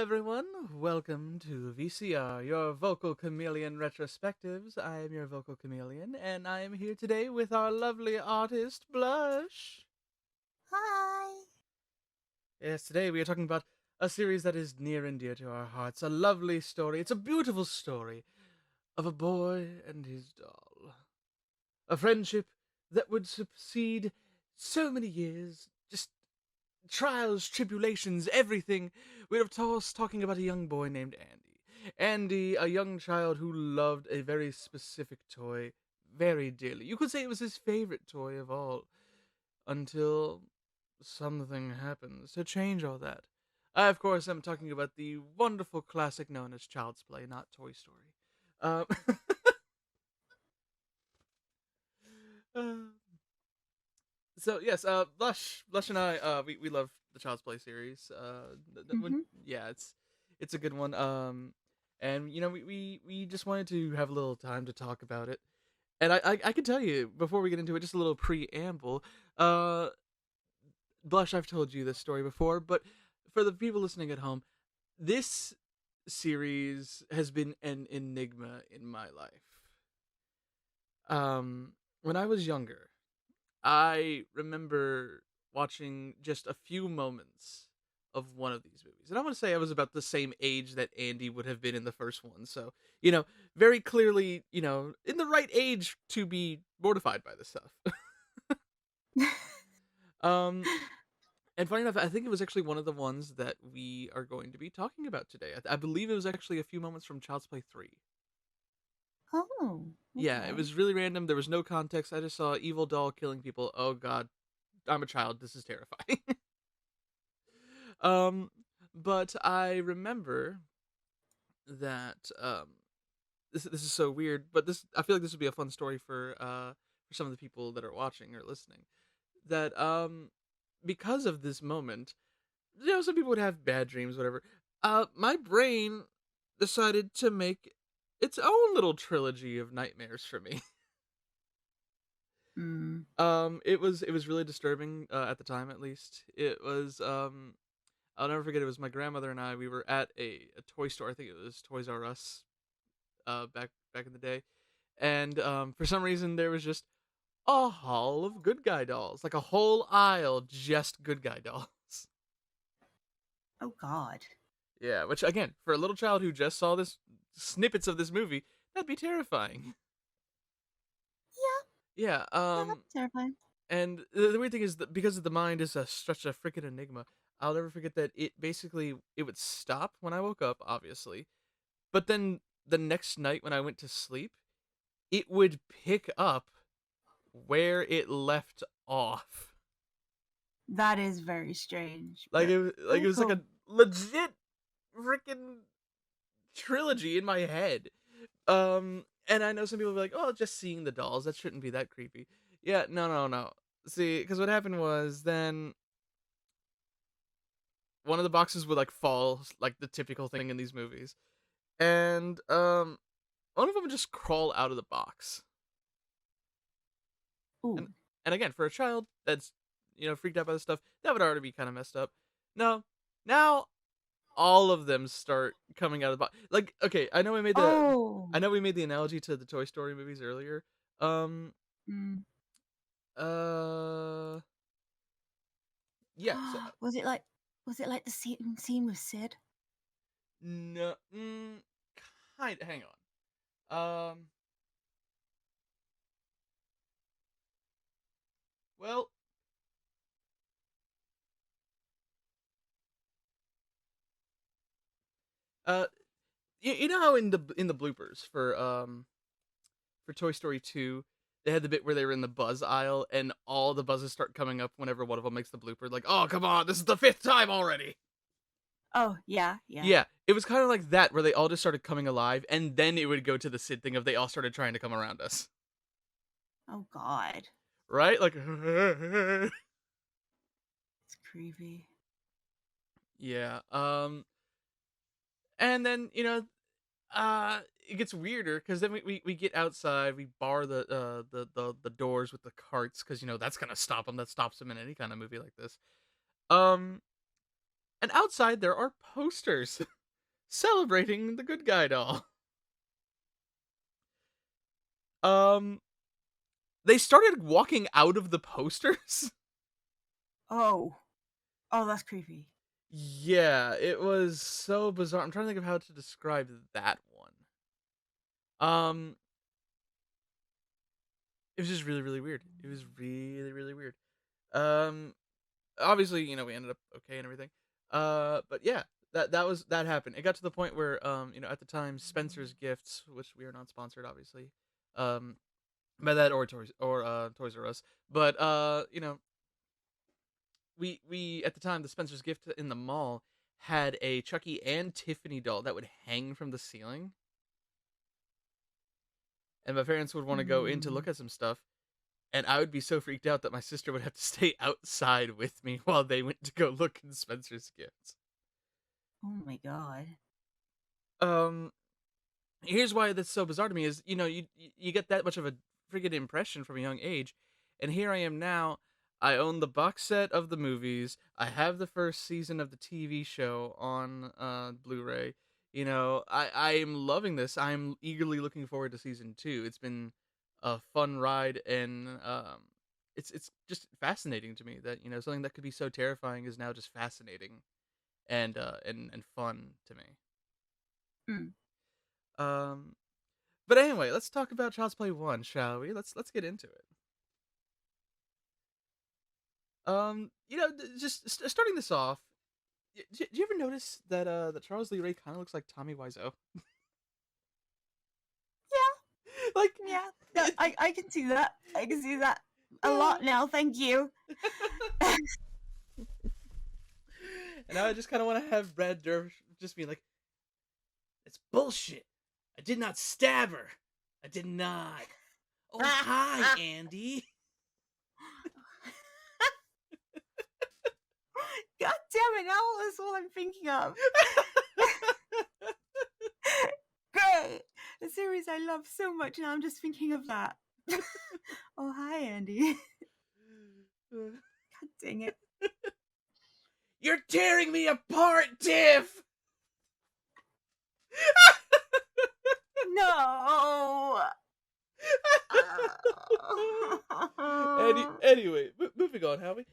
everyone. Welcome to V.C.R, your vocal chameleon retrospectives. I am your vocal chameleon, and I am here today with our lovely artist, Blush. Hi. Yes, today we are talking about a series that is near and dear to our hearts. A lovely story. It's a beautiful story of a boy and his doll. A friendship that would succeed so many years, just trials, tribulations, everything. We're of course talking about a young boy named Andy. Andy, a young child who loved a very specific toy very dearly. You could say it was his favorite toy of all, until something happens to change all that. I, of course, am talking about the wonderful classic known as Child's Play, not Toy Story. Um, uh, So yes, Blush and I, we love the Child's Play series. hmm Yeah, it's a good one. And we just wanted to have a little time to talk about it. And I can tell you before we get into it, just a little preamble. Uh, Blush, I've told you this story before, but for the people listening at home, this series has been an enigma in my life. When I was younger, I remember watching just a few moments of one of these movies. And I want to say I was about the same age that Andy would have been in the first one. So, very clearly, in the right age to be mortified by this stuff. um, and funny enough, I think it was actually one of the ones that we are going to be talking about today. I believe it was actually a few moments from Child's Play 3. Oh, Yeah, it okay. was really random. There was no context. I just saw evil doll killing people. Oh god, I'm a child. This is terrifying. Um, but I remember that this is so weird, but this I feel like this would be a fun story for some of the people that are watching or listening. That because of this moment, some people would have bad dreams, whatever. My brain decided to make its own little trilogy of nightmares for me. Mm. It was really disturbing at the time, at least. It was I'll never forget. It was my grandmother and I. We were at a toy store. I think it was Toys R Us. Back in the day, and for some reason there was just a haul of good guy dolls, like a whole aisle just good guy dolls. Oh God. Yeah, which again, for a little child who just saw this snippets of this movie, that'd be terrifying. Yeah, Yeah. yeah, that's terrifying. And the weird thing is that because the mind is such a freaking enigma, I'll never forget that it would stop when I woke up, obviously, but then the next night when I went to sleep, it would pick up where it left off. That is very strange, Like but it very was like a cool. legit freaking trilogy in my head. And I know some people will be like, "Oh, just seeing the dolls, that shouldn't be that creepy." Yeah, no, no, no. See, because what happened was then one of the boxes would like fall, like the typical thing in these movies, and one of them would just crawl out of the box. And Ooh. and again, for a child that's freaked out by this stuff, that would already be kind of messed up. No, now all of them start coming out of the box. Like, okay, Oh. I know we made the analogy to the Toy Story movies earlier. Um, Mm. uh, yeah. So Was it like? Was it like the scene with Sid? no, kind. Hang on. Well, uh, you know how in the bloopers for Toy Story 2, they had the bit where they were in the Buzz aisle and all the buzzes start coming up whenever one of them makes the blooper. Like, oh, come on, this is the fifth time already. Oh yeah, yeah. Yeah, it was kind of like that where they all just started coming alive, and then it would go to the Sid thing of they all started trying to come around us. Oh God. Right? Like, It's creepy. yeah. And then, it gets weirder because then we get outside, we bar the doors with the carts because that's gonna stop them. That stops them in any kind of movie like this. Um, and outside there are posters. celebrating the good guy doll. Um, they started walking out of the posters. Oh. Oh, that's creepy. Yeah, it was so bizarre. I'm trying to think of how to describe that one. Um, it was just really, really weird. It was really, really weird. Um, Obviously, we ended up okay and everything. But yeah, that happened. It got to the point where, at the time, Spencer's Gifts, which we are not sponsored, obviously, um, by that or Toys R Us, but we at the time the Spencer's Gift in the mall had a Chucky and Tiffany doll that would hang from the ceiling, and my parents would want to go in to Mm. look at some stuff, and I would be so freaked out that my sister would have to stay outside with me while they went to go look in Spencer's Gifts. Oh my god. Um, Here's why that's so bizarre to me is you get that much of a friggin' impression from a young age, and here I am now. I own the box set of the movies. I have the first season of the TV show on Blu-ray. I am loving this. I'm eagerly looking forward to season 2. It's been a fun ride, and it's just fascinating to me that something that could be so terrifying is now just fascinating and fun to me. Mm. Um, but anyway, let's talk about Child's Play 1, shall we? Let's get into it. Just starting this off, do you ever notice that Charles Lee Ray kind of looks like Tommy Wiseau? Like, Yeah. No, it, I can see that. I can see that a yeah. lot now. Thank you. And now I just kind of want to have Brad Dourif just be like, "It's bullshit. I did not stab her. I did not. Oh, hi, Andy." God damn it! Now that's all I'm thinking of. Great, a series I love so much, and I'm just thinking of that. Oh, hi, Andy. God dang it. You're tearing me apart, Tiff! No. Anyway, moving on, Howie.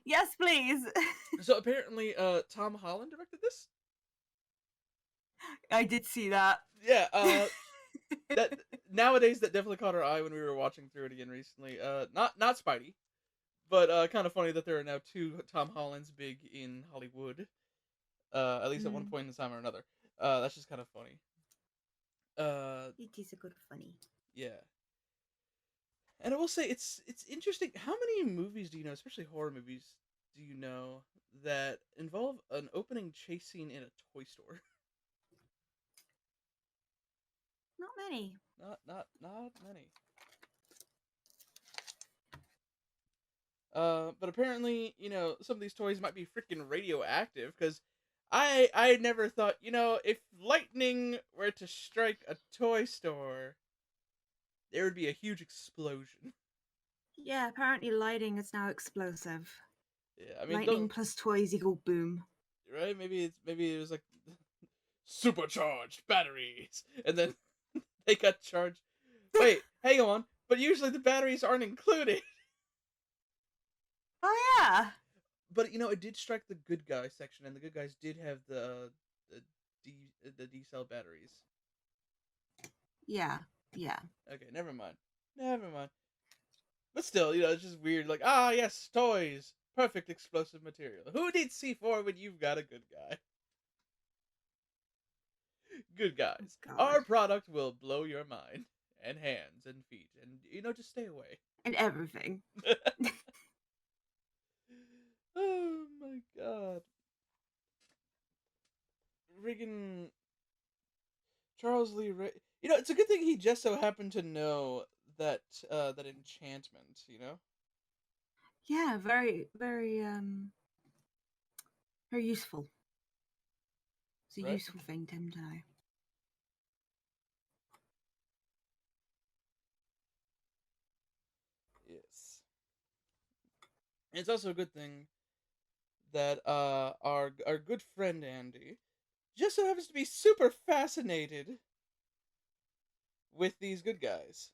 Yes, please. So apparently, Tom Holland directed this. I did see that. Yeah. That nowadays that definitely caught our eye when we were watching through it again recently. Not Spidey, but kind of funny that there are now two Tom Hollands big in Hollywood. At least at one point in time or another. That's just kind of funny. It is a good funny. Yeah. And I will say it's interesting. How many movies do you know, especially horror movies, do you know that involve an opening chase scene in a toy store? Not many. Not many. But apparently, some of these toys might be freaking radioactive because I never thought, if lightning were to strike a toy store, there would be a huge explosion. Yeah, apparently lighting is now explosive. Yeah, I mean, Lightning plus toys equal boom. right? Maybe it was like supercharged batteries, and then they got charged. Wait, hang on. But usually the batteries aren't included. Oh yeah. But it did strike the good guy section, and the good guys did have the the D cell batteries. Yeah. Yeah. Okay, never mind. Never mind. But still, it's just weird. Like, yes, toys, perfect explosive material. Who needs C4 when you've got a good guy? Good guys. God. Our product will blow your mind and hands and feet, and just stay away. And everything. Oh my god. Friggin' Charles Lee Ray. It's a good thing he just so happened to know that enchantment, Yeah, very, very very useful. It's a Right? useful thing to him to know. Yes. And it's also a good thing that our good friend Andy just so happens to be super fascinated with these good guys.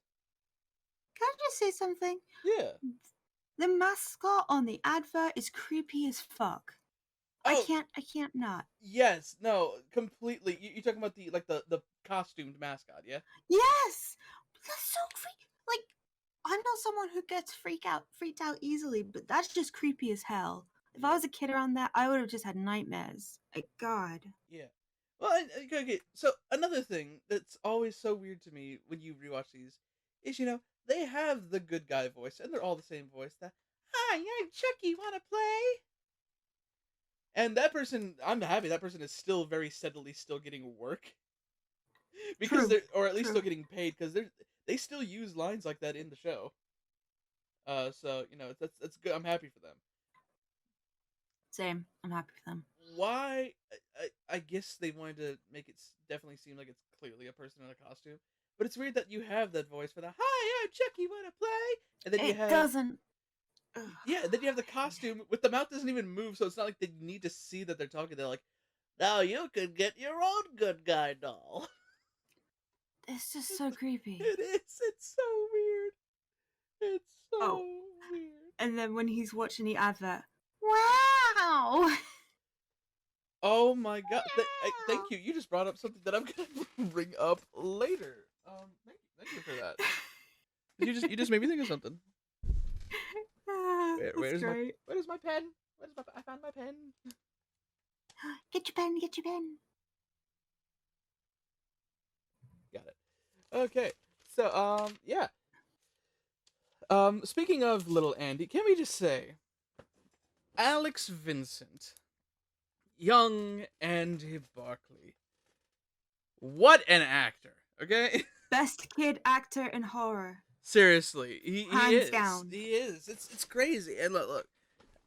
Can I just say something? Yeah. The mascot on the advert is creepy as fuck. I Oh, can't not. yes. No, completely. You talking about the costumed mascot, yeah? Yes! That's so creepy. Like, I'm not someone who gets freaked out easily, but that's just creepy as hell. If I was a kid around that, I would have just had nightmares. Like, God. Yeah. Well, okay. So another thing that's always so weird to me when you rewatch these is, they have the good guy voice, and they're all the same voice. That, hi, I'm Chucky. Wanna play? And that person, I'm happy that person is still very steadily still getting work because True. or at least True. still getting paid because they still use lines like that in the show. So that's good. I'm happy for them. Same. I'm happy for them. Why? I guess they wanted to make it definitely seem like it's clearly a person in a costume, but it's weird that you have that voice for the "Hi, I'm Chucky, wanna play?" And then you It have doesn't. yeah, then you have the costume with the mouth doesn't even move, so it's not like they need to see that they're talking. They're like, "Now you can get your own good guy doll." It's just so creepy. It is. It's so weird. It's Oh, so weird. and then when he's watching the advert, wow! Oh my god! Thank you. You just brought up something that I'm gonna bring up later. Thank you for that. You just made me think of something. That's great. Where's my pen? I found my pen. Get your pen, get your pen. Got it. Okay. So yeah. Speaking of little Andy, can we just say Alex Vincent, young Andy Barkley. What an actor, okay? Best kid actor in horror. Seriously, he Hands is. down. He is. It's crazy. And look.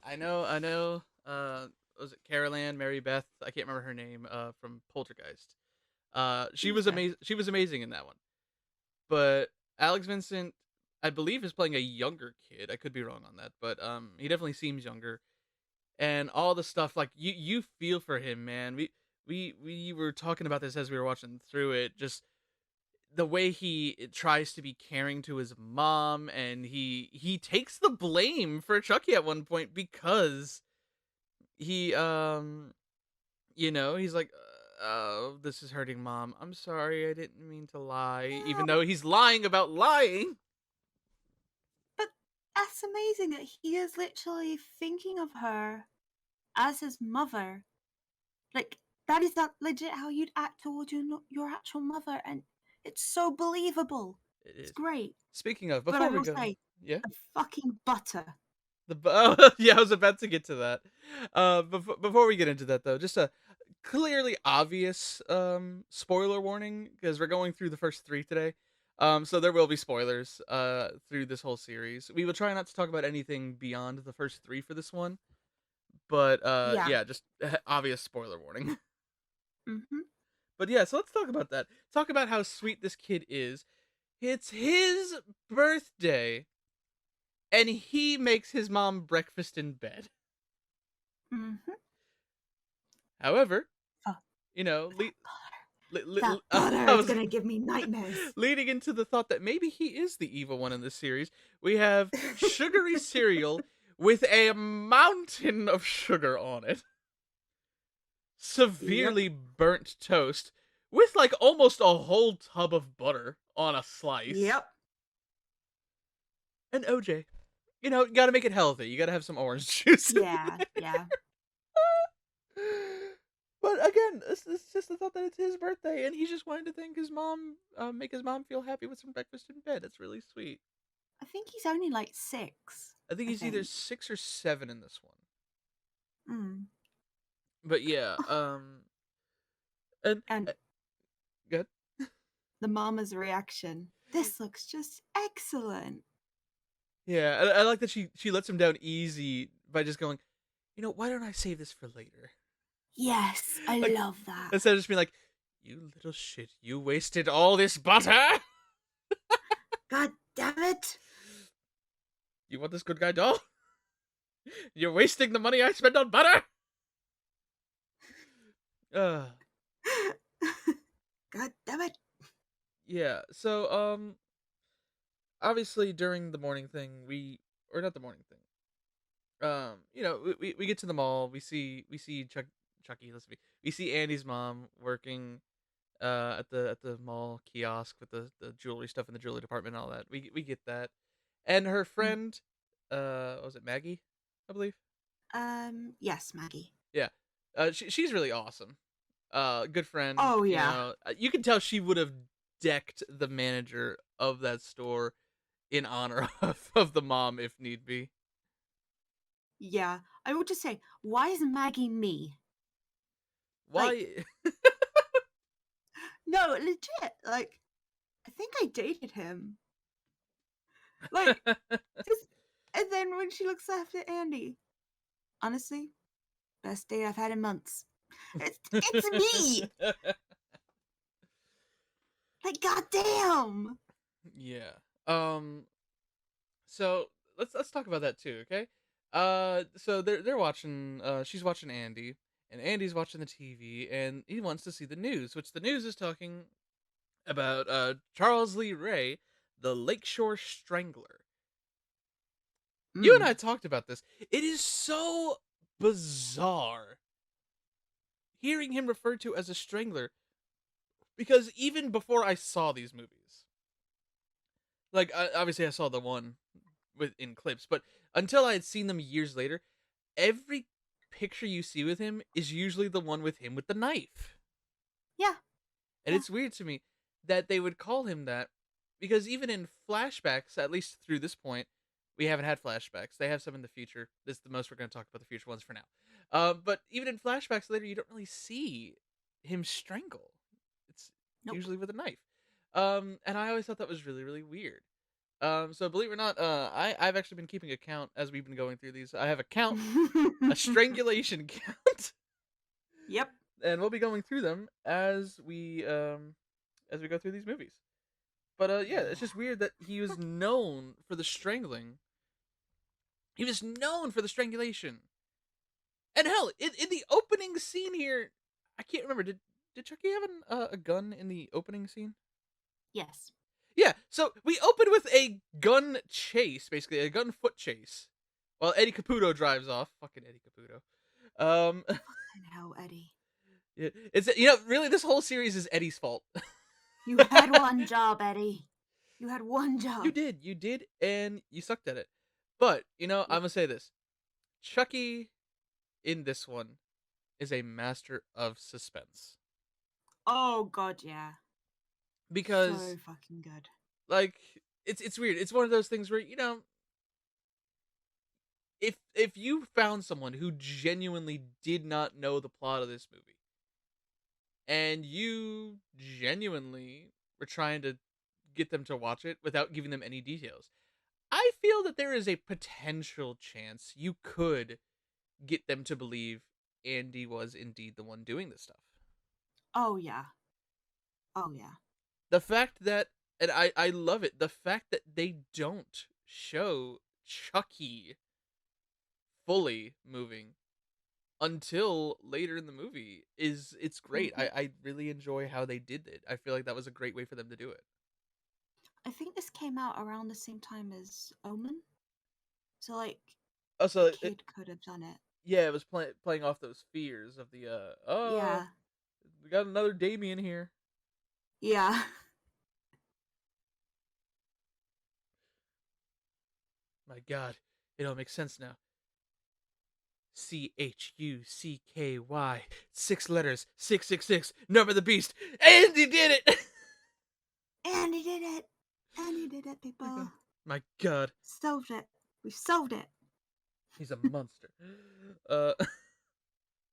I know. Was it Carol Ann, Mary Beth? I can't remember her name. From Poltergeist. She was amazing. She was amazing in that one. But Alex Vincent, I believe, is playing a younger kid. I could be wrong on that, but he definitely seems younger. And all the stuff, like you feel for him, man. We were talking about this as we were watching through it. Just the way he tries to be caring to his mom, and he takes the blame for Chucky at one point because he he's like, oh, this is hurting mom, I'm sorry, I didn't mean to lie, even though he's lying about lying. But that's amazing that he is literally thinking of her as his mother. Like, that is not legit how you'd act towards your actual mother, and it's so believable. It's great. Speaking of, But I before we will go, say, yeah, the fucking butter. yeah, I was about to get to that. Before we get into that though, just a clearly obvious spoiler warning because we're going through the first 3 today. So there will be spoilers through this whole series. We will try not to talk about anything beyond the first 3 for this one, but Yeah. yeah, just obvious spoiler warning. Mm-hmm. But yeah, so let's talk about that. Talk about how sweet this kid is. It's his birthday, and he makes his mom breakfast in bed. Mm-hmm. However, Oh, that butter is gonna give me nightmares. Leading into the thought that maybe he is the evil one in this series, we have sugary cereal with a mountain of sugar on it. Severely burnt toast with like almost a whole tub of butter on a slice. Yep. And OJ. You gotta make it healthy. You gotta have some orange juice. Yeah, yeah. But again, it's just the thought that it's his birthday, and he's just wanting to thank his mom, make his mom feel happy with some breakfast in bed. It's really sweet. I think he's only like 6. I think he's either 6 or 7 in this one. Mm. But yeah, And good. the mama's reaction. This looks just excellent. Yeah, I like that she lets him down easy by just going, why don't I save this for later? Yes, I love that. Instead of just being like, you little shit, you wasted all this butter. God damn it. You want this good guy doll? You're wasting the money I spent on butter. God damn it. Yeah. So obviously during the morning thing, or not the morning thing. We get to the mall. We see Chucky. We see Andy's mom working at the mall kiosk with the jewelry stuff in the jewelry department and all that. We get that, and her Mm. friend, was it Maggie? I believe. Yes, Maggie. Yeah, she's really awesome. Good friend. Oh, yeah. You can tell she would have decked the manager of that store in honor of the mom if need be. Yeah. I would just say, why is Maggie me? Like, Why? no, legit. Like, I think I dated him. Like, just, and then when she looks after Andy, honestly, best date I've had in months. It's me. Like, goddamn. Yeah. So let's talk about that too, okay? So they're watching. She's watching Andy, and Andy's watching the TV, and he wants to see the news, which the news is talking about Charles Lee Ray, the Lakeshore Strangler. You and I talked about this. It is so bizarre hearing him referred to as a strangler, because even before I saw these movies, like obviously I saw the one in clips, but until I had seen them years later, every picture you see with him is usually the one with him with the knife. Yeah. And Yeah. it's weird to me that they would call him that, because even in flashbacks, at least through this point, we haven't had flashbacks. They have some in the future. This is the most we're going to talk about the future ones for now. But even in flashbacks later, you don't really see him strangle. It's Nope. usually with a knife. And I always thought that was really, really weird. So believe it or not, I've actually been keeping a count as we've been going through these. I have a count, a strangulation count, Yep. and we'll be going through them as we go through these movies. But yeah, it's just weird that he was known for the strangling. He was known for the strangulation. And hell, in the opening scene here, I can't remember. Did Chucky have a gun in the opening scene? Yes. Yeah, so we open with a gun chase, basically a gun foot chase, while Eddie Caputo drives off. Fucking Eddie Caputo. Fucking hell, Eddie. Yeah, it's really this whole series is Eddie's fault. You had one job, Eddie. You had one job. You did, and you sucked at it. But I'm Yep. gonna say this: Chucky in this one is a master of suspense, Oh god, yeah. because So fucking good. like it's weird. It's one of those things where if you found someone who genuinely did not know the plot of this movie, and you genuinely were trying to get them to watch it without giving them any details, I feel that there is a potential chance you could get them to believe Andy was indeed the one doing this stuff. Oh yeah. Oh yeah. The fact that, and I love it, the fact that they don't show Chucky fully moving until later in the movie it's great. Mm-hmm. I really enjoy how they did it. I feel like that was a great way for them to do it. I think this came out around the same time as Omen. So like a Also, kid could have done it. yeah, it was playing off those fears of the Yeah. we got another Damien here. Yeah. My God, it all makes sense now. CHUCKY, 6 letters, 666, number of the beast, and he did it. And he did it. And he did it, people. My God, Solved it. We solved it. he's a monster. Uh,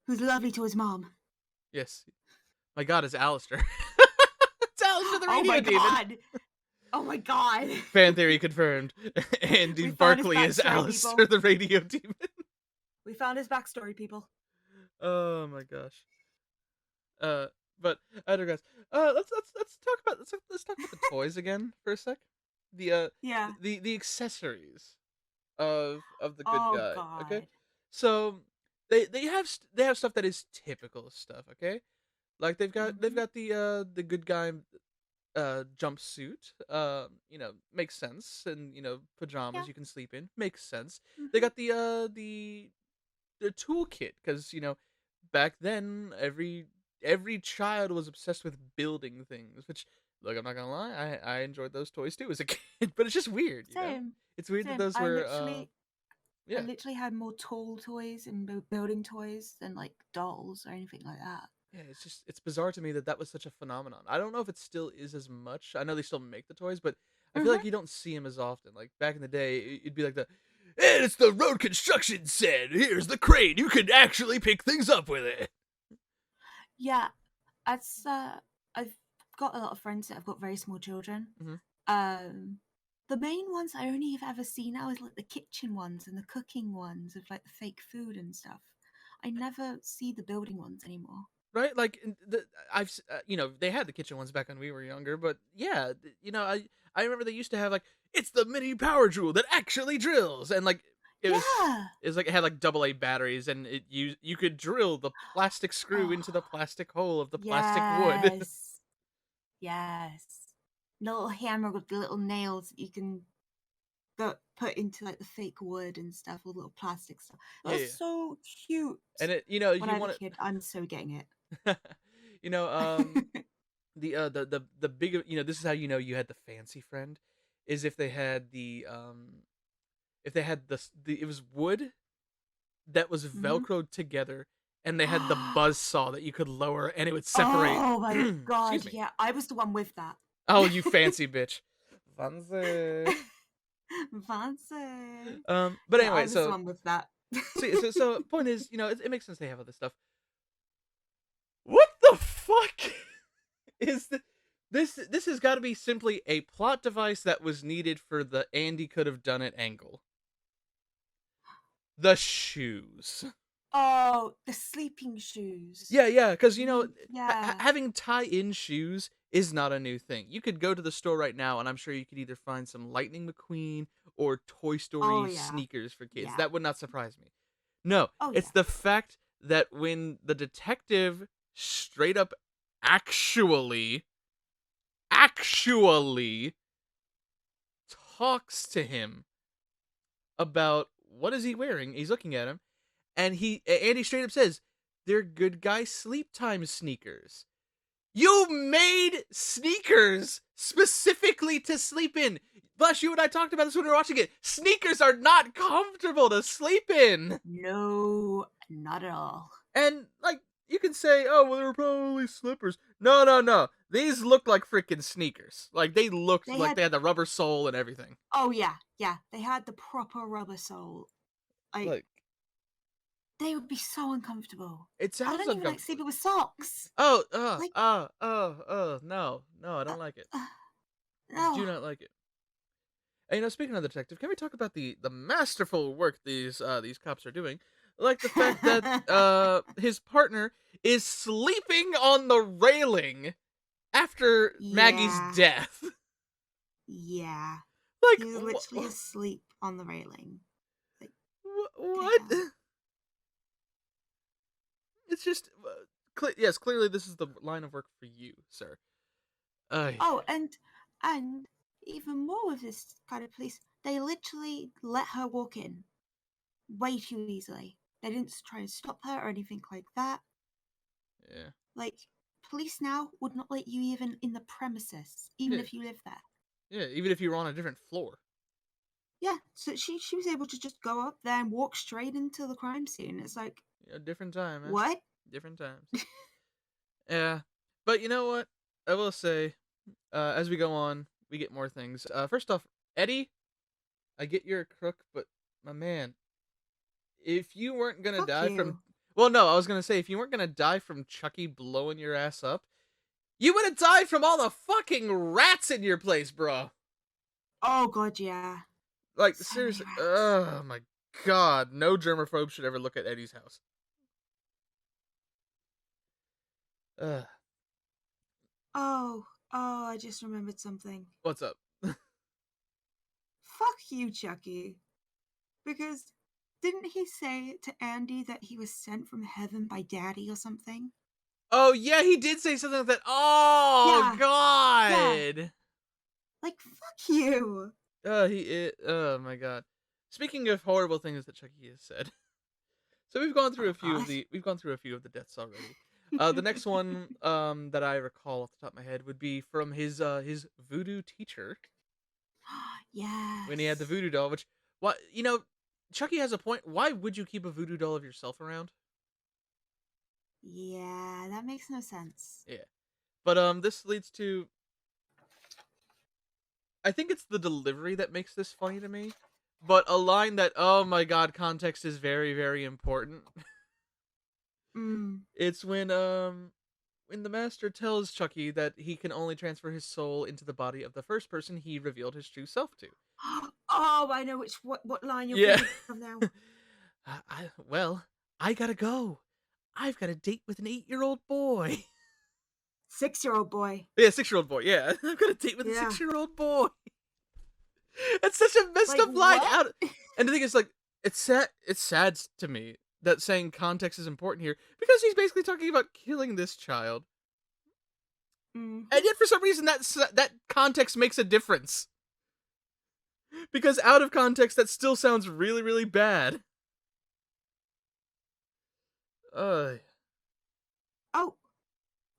Who's lovely to his mom. yes, my God, is Alistair. It's Alistair the Oh radio my demon. god. Oh my god. Fan theory confirmed. Andy We found his Barkley is backstory, Alistair people. the radio demon. We found his backstory, people. Oh my gosh. But I digress. Let's talk about let's talk about the toys again for a sec. The Yeah. the accessories of the good Oh guy. Okay, god. so they have stuff that is typical stuff. Okay, Like they've got Mm-hmm. the good guy jumpsuit. Makes sense. And Yeah. pajamas you can sleep in, makes sense. They Mm-hmm. got the toolkit, because back then every child was obsessed with building things. Which, look, I'm not gonna lie, I enjoyed those toys too as a kid. But it's just weird. Same. It's weird that Same. those I were literally I yeah. literally had more tool toys and building toys than like dolls or anything like that. Yeah, it's bizarre to me that that was such a phenomenon. I don't know if it still is as much. I know they still make the toys, but I feel Mm-hmm. like you don't see them as often. Like back in the day, it'd be like and it's the road construction set. Here's the crane. You can actually pick things up with it. Yeah, as I've got a lot of friends that have got very small children. Hmm. Um, the main ones I only have ever seen now is like the kitchen ones and the cooking ones of like the fake food and stuff. I never see the building ones anymore. Right? Like they had the kitchen ones back when we were younger, but yeah, I remember they used to have like it's the mini power tool that actually drills, and like it was Yeah. it was like it had like AA batteries, and you could drill the plastic screw Oh, into the plastic hole of the plastic wood. yes. Yes. The little hammer with the little nails that you can put into like the fake wood and stuff, all the little plastic stuff. That Yeah, was yeah. so cute. And if When I you have a want kid, I'm so getting it. it, the big, this is how you had the fancy friend, is if they had the it was wood that was Hmm. velcroed together, and they had the buzz saw that you could lower, and it would separate. Oh my god, Excuse me. yeah, I was the one with that. Oh, you fancy bitch. Fancy. Fancy. But Yeah, I anyway, was the so one with that. point is, it makes sense they have all this stuff. What the fuck is this has got to be simply a plot device that was needed for the Andy could have done it angle. The shoes. Oh, the sleeping shoes. Yeah, because Yeah. having tie-in shoes is not a new thing. You could go to the store right now, and I'm sure you could either find some Lightning McQueen or Toy Oh Story yeah. sneakers for kids. Yeah. That would not surprise me. No, Oh it's yeah. the fact that when the detective straight up actually actually talks to him about what is he wearing, he's looking at him, and Andy straight up says, "They're good guy sleep time sneakers." You made sneakers specifically to sleep in. Plus, you and I talked about this when we were watching it. Sneakers are not comfortable to sleep in. No, not at all. And, like, you can say, oh, well, they were probably slippers. No, no, no. These looked like freaking sneakers. Like, they looked They like had they had the rubber sole and everything. Oh yeah, yeah. They had the proper rubber sole. Like Like, they would be so uncomfortable. it I sounds don't even like uncomfortable. sleeping with socks. Oh, Like no. No, I uh, don't like it. uh, I do no. not like it. And, speaking of the detective, can we talk about the masterful work these cops are doing? Like the fact that his partner is sleeping on the railing after Maggie's Yeah, death. yeah. Like He was literally asleep on the railing. Like, get what? down. It's just yes, clearly this is the line of work for you, sir. Oh, and even more with this kind of police, they literally let her walk in way too easily. They didn't try to stop her or anything like that. Yeah. Like, police now would not let you even in the premises, even Yeah. if you live there. Yeah, even if you were on a different floor. Yeah, so she was able to just go up there and walk straight into the crime scene. It's like, Different time, man. what? Different times. Yeah. But you know what? I will say, as we go on, we get more things. First off, Eddie, I get you're a crook, but my man, if you weren't gonna Fuck die from, you. well, no, I was gonna say if you weren't gonna die from Chucky blowing your ass up, you would have died from all the fucking rats in your place, bro. Oh god, yeah. Like So many seriously, rats. oh my god, no germaphobe should ever look at Eddie's house. Ugh, Oh, I just remembered something. what's up? Fuck you, Chucky. Because didn't he say to Andy that he was sent from heaven by Daddy or something? Oh yeah, he did say something like that. Oh Yeah, yeah. God. Like, fuck you. Oh my God. Speaking of horrible things that Chucky has said, so we've gone through Oh a few of god. the deaths already. The next one that I recall off the top of my head would be from his voodoo teacher when he had the Yes. voodoo doll. Which what Chucky has a point. Why would you keep a voodoo doll of yourself around? Yeah, that makes no sense. Yeah, but this leads to I think it's the delivery that makes this funny to me. But a line that oh my God, context is very very important. Mm. It's when the master tells Chucky that he can only transfer his soul into the body of the first person he revealed his true self to. Oh, I know what line you're Yeah. thinking of now. Well, I gotta go. I've got a date with an 8-year-old boy. 6-year-old boy. Yeah, 6-year-old boy. Yeah, I've got a date with a Yeah. 6-year-old boy. That's such a messed Like up line. what? Out. And the thing is, like, it's sad. It's sad to me that saying context is important here because he's basically talking about killing this child, Mm. and yet for some reason that context makes a difference. Because out of context, that still sounds really, really bad. Uh, Oh,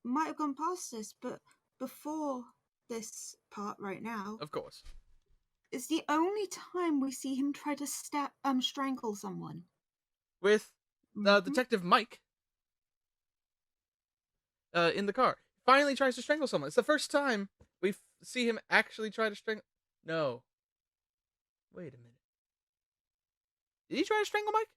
might have gone past this, but before this part right now, of course. it's the only time we see him try to strangle someone. With Mm-hmm. Detective Mike in the car. Finally tries to strangle someone. It's the first time we see him actually try to strangle. No. Wait a minute. Did he try to strangle Mike?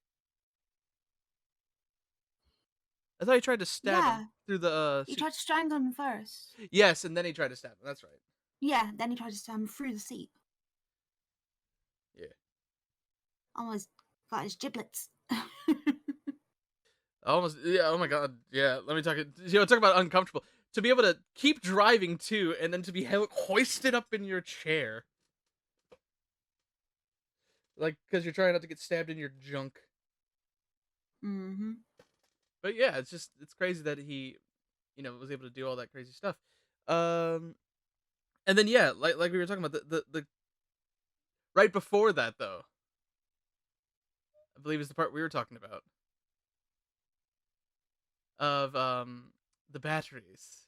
I thought he tried to stab him Yeah, through the he seat. tried to strangle him first. Yes, and then he tried to stab him. That's right. Yeah, then he tried to stab him through the seat. Yeah. Almost got his giblets. Almost. Yeah. Oh my God. Yeah. Let me talk. Talk about uncomfortable. To be able to keep driving too, and then to be hoisted up in your chair, like because you're trying not to get stabbed in your junk. Mm-hmm. But yeah, it's crazy that he, was able to do all that crazy stuff. Um, and then yeah, like we were talking about the right before that though, I believe is the part we were talking about of the batteries.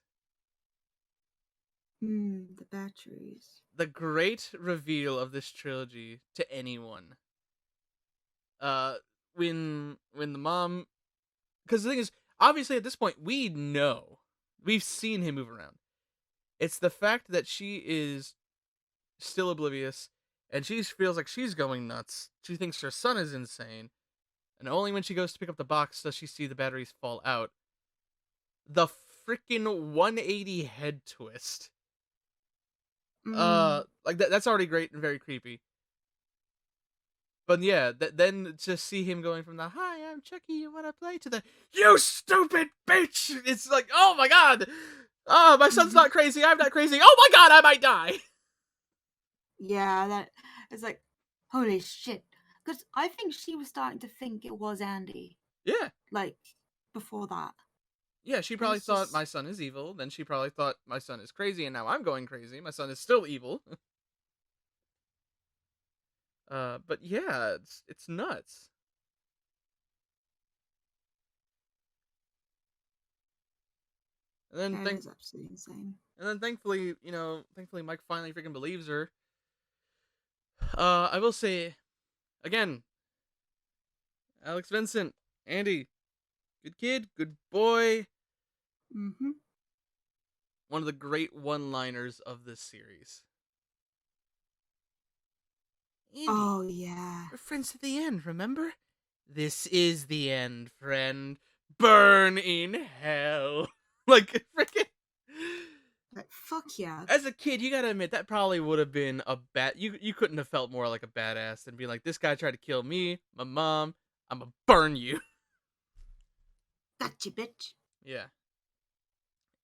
The batteries. The great reveal of this trilogy to anyone. Uh, when the mom, because the thing is, obviously at this point we've seen him move around. It's the fact that she is still oblivious, and she feels like she's going nuts. She thinks her son is insane, and only when she goes to pick up the box does she see the batteries fall out. The freaking 180 head twist. Mm. Like that's already great and very creepy. But yeah, then to see him going from the "Hi, I'm Chucky, you wanna play" to the "You stupid bitch," it's like, oh my God, oh my son's not crazy, I'm not crazy. Oh my God, I might die. Yeah, that it's like, holy shit. Because I think she was starting to think it was Andy, Yeah, like, before that. yeah. She And probably it's thought just, my son is evil. Then she probably thought my son is crazy, and now I'm going crazy. My son is still evil. But yeah, it's nuts. And then that is absolutely insane. thankfully, thankfully Mike finally freaking believes her. I will say again, Alex Vincent, Andy, good kid, good boy. Mm-hmm. One of the great one-liners of this series. Andy, Oh, yeah. we're friends to the end, remember? This is the end, friend. Burn in hell. Like, freaking. Like, fuck yeah. As a kid, you gotta admit, that probably would have been a bad. You couldn't have felt more like a badass than being like, this guy tried to kill me, my mom, I'm gonna burn you. Gotcha, bitch. Yeah.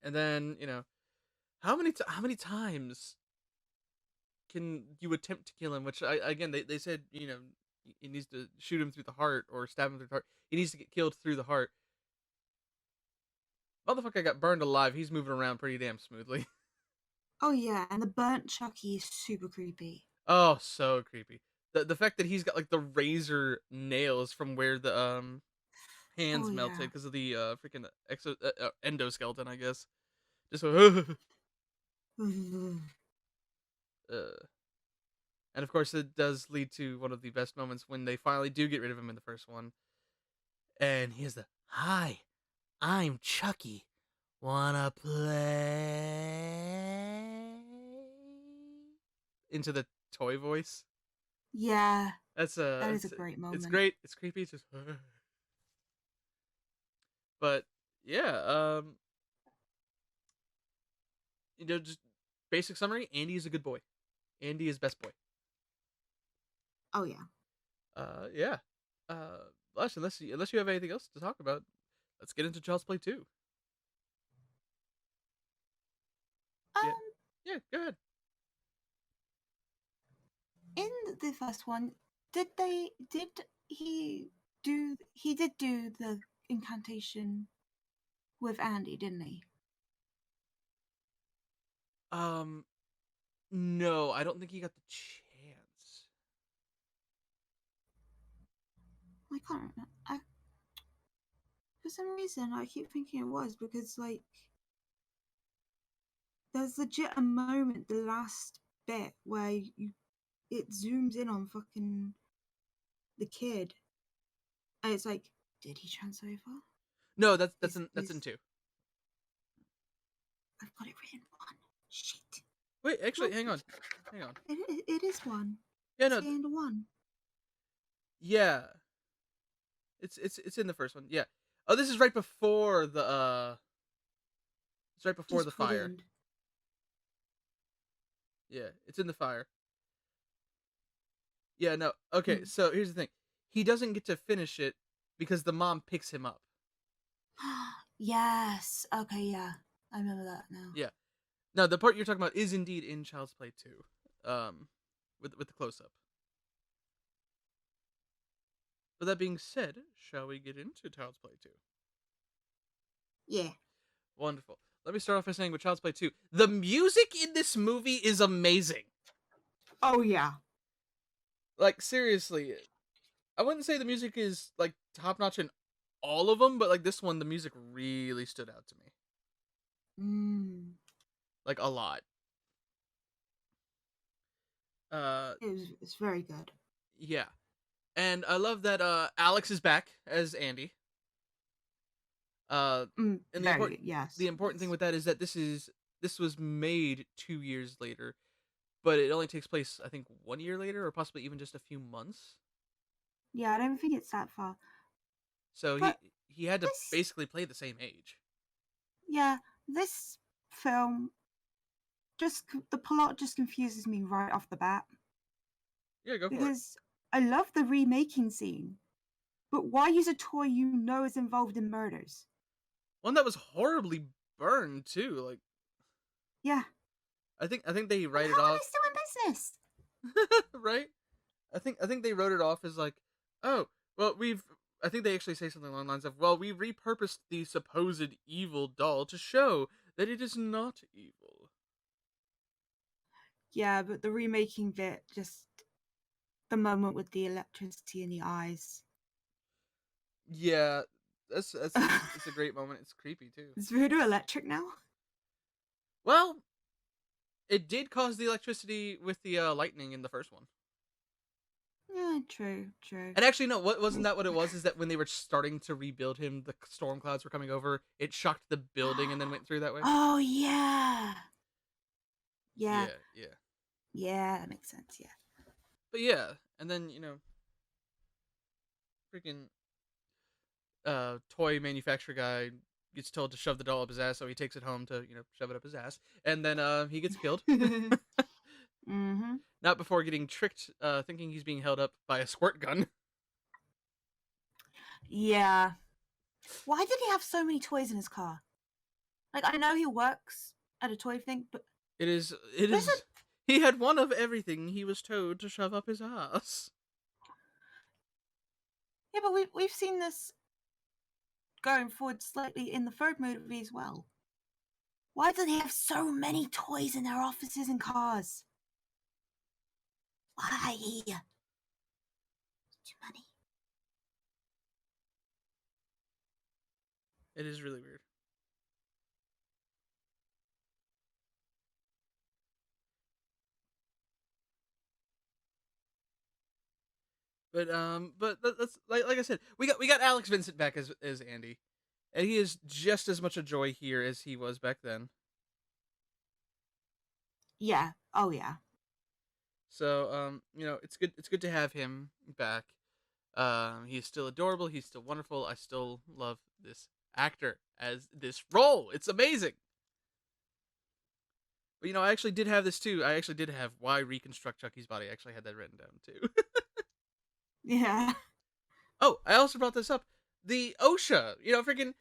And then, how many times can you attempt to kill him? Which again they said he needs to shoot him through the heart or stab him through the heart. He needs to get killed through the heart. Motherfucker got burned alive. He's moving around pretty damn smoothly. Oh yeah, and the burnt Chucky is super creepy. Oh, so creepy. The fact that he's got like the razor nails from where the Oh hands yeah. melted because of the freaking endoskeleton, I guess. Just uh, and of course it does lead to one of the best moments when they finally do get rid of him in the first one, and he has the "Hi, I'm Chucky. Wanna play?" into the toy voice. Yeah, That's that is a great it's moment. great. It's creepy. It's just, but yeah, just basic summary. Andy is a good boy. Andy is best boy. Oh yeah. Yeah. Lush, unless you have anything else to talk about, let's get into Child's Play 2. Yeah. Um, Yeah, go ahead. in the first one, did he did do the incantation with Andy, didn't he? No, I don't think he got the chance. I can't remember. For some reason, I keep thinking it was because like there's legit a moment, the last bit where it zooms in on fucking the kid, and it's like, did he transfer over? No, that's in Is 2. I've got it written one. Shit. Wait, actually, Nope. hang on. Hang on. It is one. Yeah, It's no, the end of one. yeah. It's in the first one. Yeah. Oh, this is right before the it's right before Just the put fire. in. Yeah, it's in the fire. Yeah, no. Okay, Mm. so here's the thing. He doesn't get to finish it because the mom picks him up. Yes. Okay, yeah. I remember that now. Yeah. Now, the part you're talking about is indeed in Child's Play 2. With the close up. But that being said, shall we get into Child's Play 2? Yeah. Wonderful. Let me start off by saying with Child's Play 2, the music in this movie is amazing. Oh yeah. Like seriously, I wouldn't say the music is like top notch in all of them, but like this one, the music really stood out to me. Mm. Like a lot. Uh, It's very good. yeah, and I love that Alex is back as Andy. And Very yes. the important thing Yes. with that is that this was made 2 years later, but it only takes place I think 1 year later, or possibly even just a few months. Yeah, I don't think it's that far. So But he had to this, basically play the same age. yeah, this film the plot just confuses me right off the bat Yeah, go for it. because I love the remaking scene, but why use a toy you know is involved in murders? One that was horribly burned too. Like Yeah, I think they and write it how are off. they still in business? Right? I think they wrote it off as like, oh, well, we've. I think they actually say something along the lines of, well, we repurposed the supposed evil doll to show that it is not evil. Yeah, but the remaking bit, just the moment with the electricity in the eyes. Yeah, it's a great moment. It's creepy too. Is voodoo electric now? Well, it did cause the electricity with the lightning in the first one. Yeah, true, true. And actually, no, what wasn't that what it was? Is that when they were starting to rebuild him, the storm clouds were coming over. It shocked the building and then went through that way. Oh yeah, yeah, Yeah, yeah. yeah. That makes sense. Yeah. But yeah, and then freaking toy manufacturer guy gets told to shove the doll up his ass, so he takes it home to shove it up his ass, and then he gets killed. Mm-hmm. Not before getting tricked, thinking he's being held up by a squirt gun. Yeah. Why did he have so many toys in his car? Like, I know he works at a toy thing, but It is. there's a He had one of everything he was told to shove up his ass. yeah, but we've seen this going forward slightly in the third movie as well. Why do they have so many toys in their offices and cars? Why? Too many. It is really weird. But that's like I said, we got Alex Vincent back as Andy, and he is just as much a joy here as he was back then. Yeah. Oh yeah. So it's good to have him back. He's still adorable. He's still wonderful. I still love this actor as this role. It's amazing. But I actually did have this too. I actually did have why reconstruct Chucky's body. I actually had that written down too. Yeah. Oh, I also brought this up. The OSHA, freaking,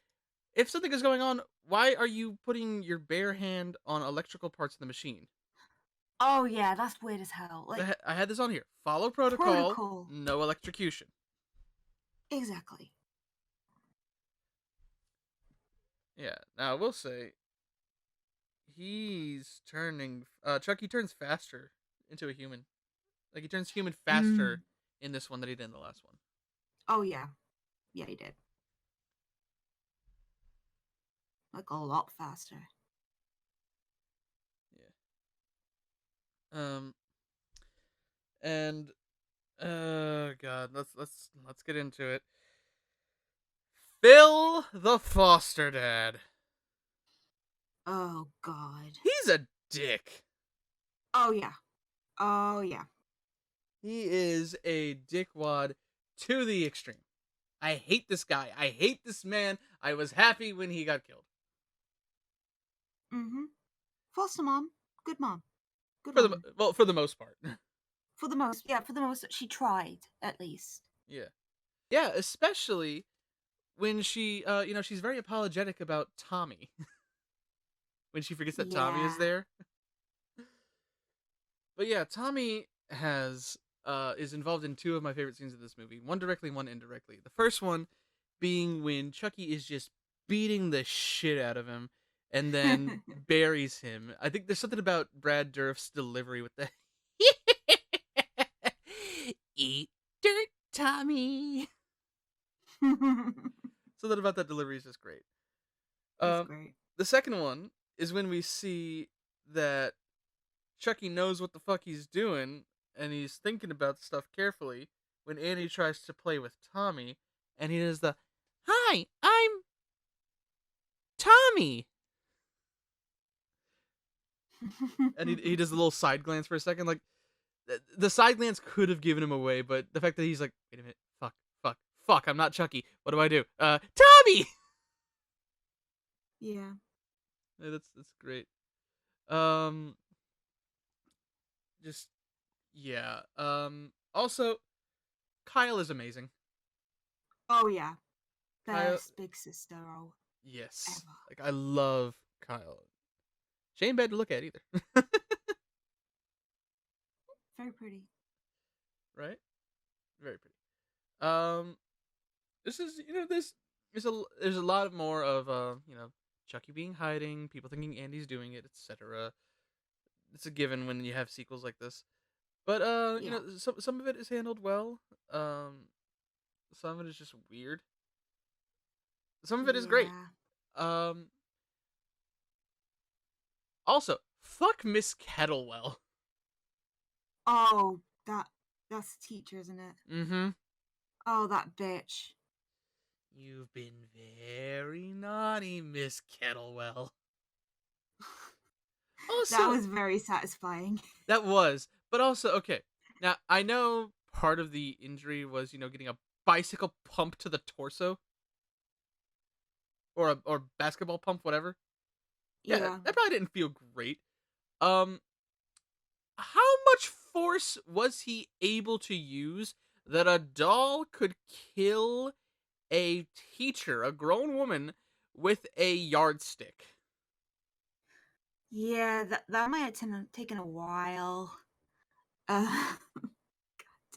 if something is going on, why are you putting your bare hand on electrical parts of the machine? Oh yeah, that's weird as hell. Like I had this on here. Follow protocol, protocol. no electrocution. Exactly. Yeah. Now I will say, he's turning. Chucky turns faster into a human. Like he turns human faster in this one than he did in the last one. Oh yeah. Yeah, he did. Like a lot faster. Yeah. And God, let's get into it. Phil the foster dad. Oh god. He's a dick. Oh yeah. Oh yeah. He is a dickwad to the extreme. I hate this guy. I hate this man. I was happy when he got killed. Mm-hmm. Foster mom. Good mom. Good For woman. for the most part. For the most, she tried, at least. Yeah. Yeah, especially when she she's very apologetic about Tommy. When she forgets that Tommy is Yeah. there. But yeah, Tommy has is involved in two of my favorite scenes of this movie. One directly, one indirectly. The first one being when Chucky is just beating the shit out of him and then buries him. I think there's something about Brad Dourif's delivery with the eat dirt, Tommy. Something about that delivery is just great. It's great. The second one is when we see that Chucky knows what the fuck he's doing, and he's thinking about stuff carefully when Annie tries to play with Tommy, and he does the, "Hi, I'm Tommy," and he does a little side glance for a second. Like, the side glance could have given him away, but the fact that he's like, "Wait a minute, fuck, I'm not Chucky. What do I do? Tommy!" Yeah. Yeah, that's great. Um, just yeah. Also, Kyle is amazing. Oh yeah. Kyle, Best big sister role yes. ever. Like I love Kyle. She ain't bad to look at either. Very pretty. Right? Very pretty. Um this is this is there's a lot more of Chucky being hiding, people thinking Andy's doing it, etc. It's a given when you have sequels like this. But Yeah. some of it is handled well. Some of it is just weird. Some of it is great. Yeah. Um Also, fuck Miss Kettlewell. Oh, that's the teacher, isn't it? Mm-hmm. Oh, that bitch. You've been very naughty, Miss Kettlewell. That Also, was very satisfying. that was, but also, okay. Now, I know part of the injury was, getting a bicycle pump to the torso or basketball pump, whatever. Yeah, Yeah. that probably didn't feel great. Um, how much force was he able to use that a doll could kill a teacher, a grown woman, with a yardstick? Yeah, that might have taken a while. God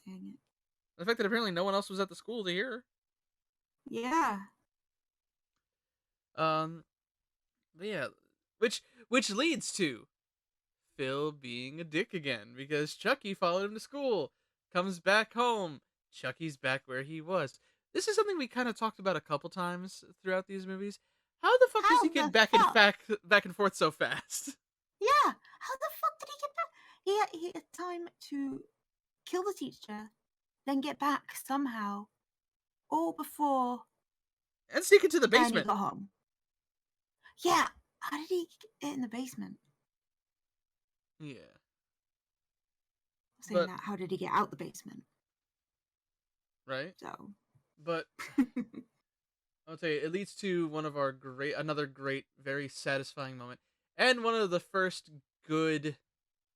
dang it. The fact that apparently no one else was at the school to hear her. Yeah. Um, but yeah, which leads to Phil being a dick again because Chucky followed him to school, comes back home. Chucky's back where he was. This is something we kind of talked about a couple times throughout these movies. How the fuck does he How get the back fuck? back and forth so fast? Yeah, how the fuck did he get back? He had time to kill the teacher, then get back somehow, all before And sneak into the Annie basement. got home. Yeah, how did he get in the basement? Yeah, Saying but that, how did he get out the basement? right. So, But I'll tell you, it leads to another great, very satisfying moment, and one of the first good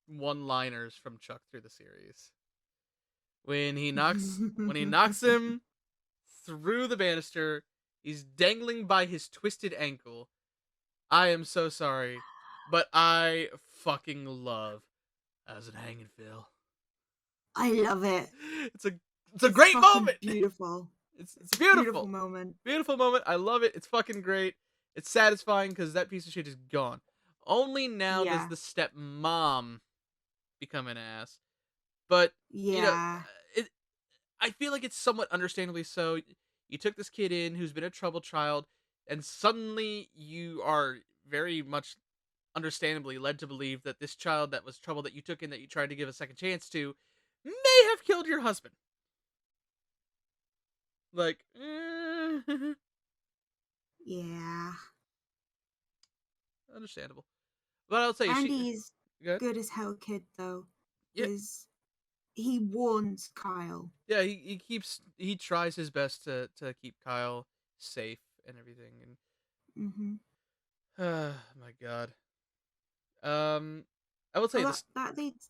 one-liners from Chuck through the series. When he knocks him through the banister, he's dangling by his twisted ankle. I am so sorry, but I fucking love "How's it hanging, Phil?" I love it. It's a it's a It's great fucking moment. beautiful. It's Beautiful beautiful. moment. Beautiful moment. I love it. It's fucking great. It's satisfying because that piece of shit is gone. Only now does Yeah. the stepmom become an ass. But, you know, Yeah. it. I feel like it's somewhat understandably so. You took this kid in who's been a troubled child, and suddenly you are very much understandably led to believe that this child that was troubled that you took in that you tried to give a second chance to may have killed your husband. Like, Yeah. understandable. But I'll tell you, Andy's good. good as hell kid though, Yeah, because he warns Kyle. yeah. He tries his best to keep Kyle safe and everything. And Mm-hmm. my God. I will tell Well, you that this. that leads.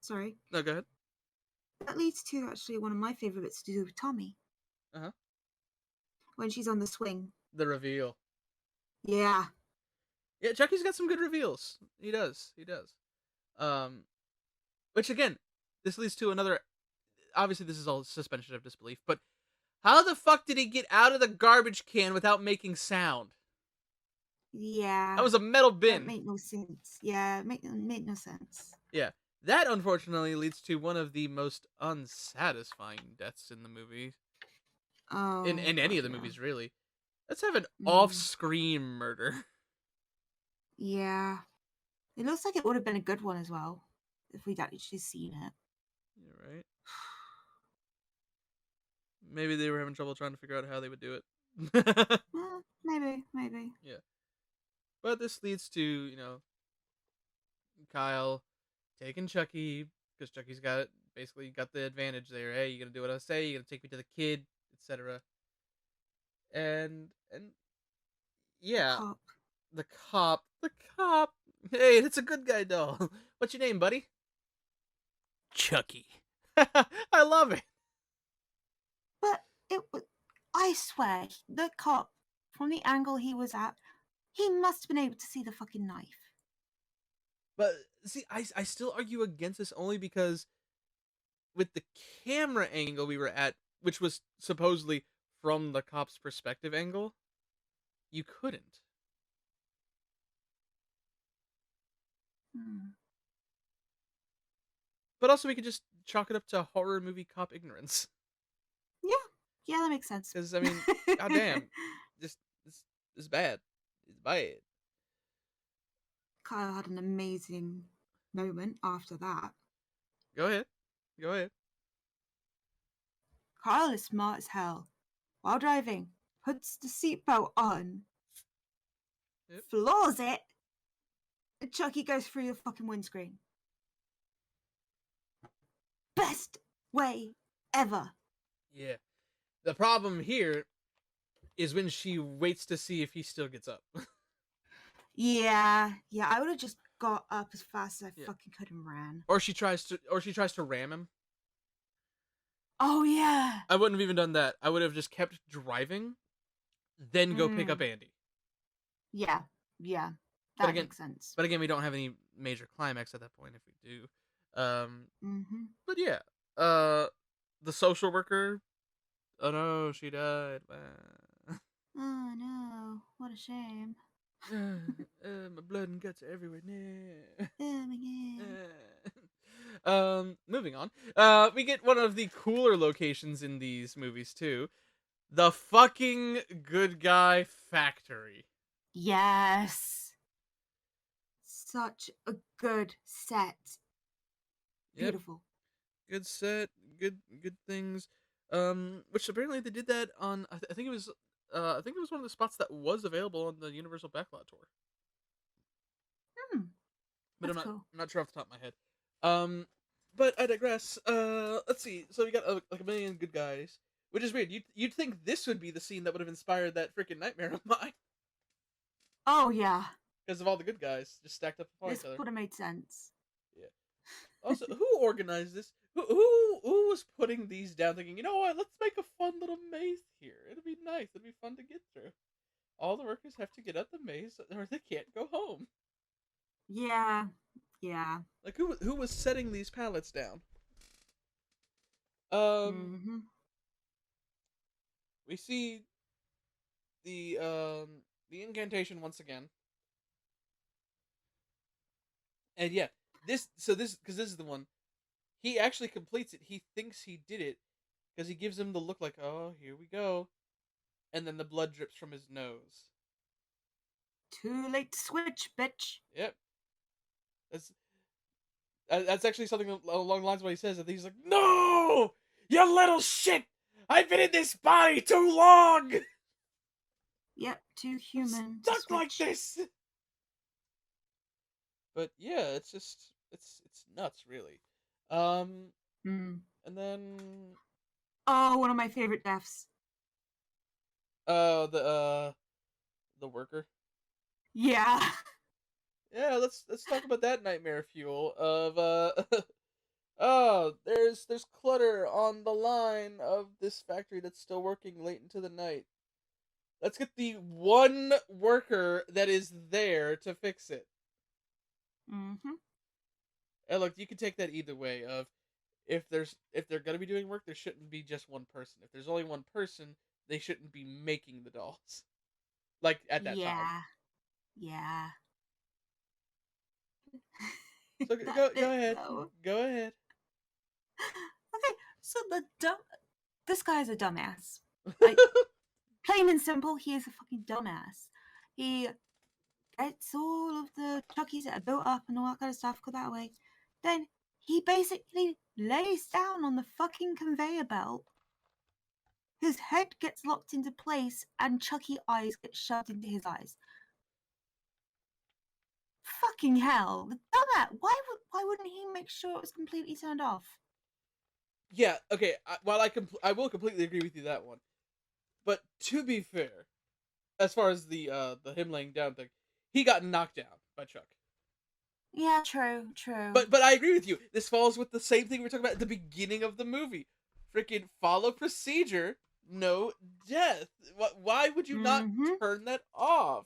Sorry, No, go ahead. that leads to actually one of my favorite bits to do with Tommy Uh huh. when she's on the swing. The reveal. Yeah. Yeah, Chucky's got some good reveals. He does. He does. Um, which again, this leads to another. Obviously, this is all suspension of disbelief. But how the fuck did he get out of the garbage can without making sound? That Yeah. was a metal That bin. made no sense. Yeah, made no sense. Yeah. That unfortunately leads to one of the most unsatisfying deaths in the movie. Oh In any god, of the yeah. movies, really. Let's have an Mm, off-screen murder. yeah. It looks like it would have been a good one as well if we'd actually seen it. Yeah, right. Maybe they were having trouble trying to figure out how they would do it. Maybe. Yeah. But this leads to, Kyle taking Chucky, because Chucky's basically got the advantage there. Hey, you gonna do what I say? You gonna take me to the kid, etc. And The yeah, cop. the cop. Hey, it's a good guy doll. What's your name, buddy? Chucky. I love it. But it was. I swear, the cop, from the angle he was at, he must have been able to see the fucking knife. But see, I still argue against this only because with the camera angle we were at, which was supposedly from the cop's perspective angle, you couldn't. Hmm. But also, we could just chalk it up to horror movie cop ignorance. Yeah, that makes sense. Because I mean, goddamn, this is bad. It's bad. Kyle had an amazing moment after that. Go ahead. Go ahead. Kyle is smart as hell. While driving, puts the seatbelt on, Yep. floors it, and Chucky goes through the fucking windscreen. Best way ever. Yeah. The problem here is when she waits to see if he still gets up. Yeah, I would have just got up as fast as I Yeah. fucking could and ran. Or she tries to ram him. Oh yeah. I wouldn't have even done that. I would have just kept driving, then go pick up Andy. Yeah, But that again, makes sense. we don't have any major climax at that point if we do. Mm-hmm. But yeah, the social worker. Oh no, she died. Oh no. Oh, what a shame. My blood and guts are everywhere. Nah. Oh my god. Moving on. We get one of the cooler locations in these movies too. The fucking good guy factory. Yes. Such a good set. Yep. Beautiful. Good set, good things. Which apparently they did that on. I think it was. I think it was one of the spots that was available on the Universal Backlot tour. Hmm. But That's cool. I'm not sure off the top of my head. But I digress. Let's see. So we got like a million good guys, which is weird. You'd think this would be the scene that would have inspired that freaking nightmare of mine Oh yeah. because of all the good guys just stacked up upon This each other. would have made sense. Yeah. Also, who organized this? Who was putting these down, thinking, you know what? Let's make a fun little maze here. It'll be nice. It'll be fun to get through. All the workers have to get up the maze, or they can't go home. Yeah. Yeah. Like who was setting these pallets down? Um, Mm-hmm. we see the incantation once again, and yeah, this because this is the one he actually completes it. He thinks he did it because he gives him the look like, oh, here we go, and then the blood drips from his nose. Too late to switch, bitch. Yep, that's actually something along the lines of what he says. That he's like, no, you little shit, I've been in this body too long. Yep, too human. I'm stuck like this. But yeah, it's just it's nuts, really. Mm. And then Oh, one of my favorite deaths. uh the the worker. Yeah. Yeah, let's talk about that nightmare fuel of oh, there's clutter on the line of this factory that's still working late into the night. Let's get the one worker that is there to fix it. Mm-hmm. And look, you can take that either way. Of if they're gonna be doing work, there shouldn't be just one person. If there's only one person, they shouldn't be making the dolls. Like at that time. Yeah. Yeah. So That go bit ahead, though. go ahead. Okay, so this guy's a dumbass. Like, plain and simple, he is a fucking dumbass. He gets all of the Chuckies that are built up and all that kind of stuff go that way. Then he basically lays down on the fucking conveyor belt. His head gets locked into place and Chucky eyes get shoved into his eyes. Fucking hell. The dumbass. Why wouldn't he make sure it was completely turned off? Yeah, okay. While I will completely agree with you that one. But to be fair, as far as the him laying down thing, he got knocked down by Chuck. Yeah, true, true. But I agree with you. This falls with the same thing we were talking about at the beginning of the movie. Freaking follow procedure, no death. Why would you not turn that off?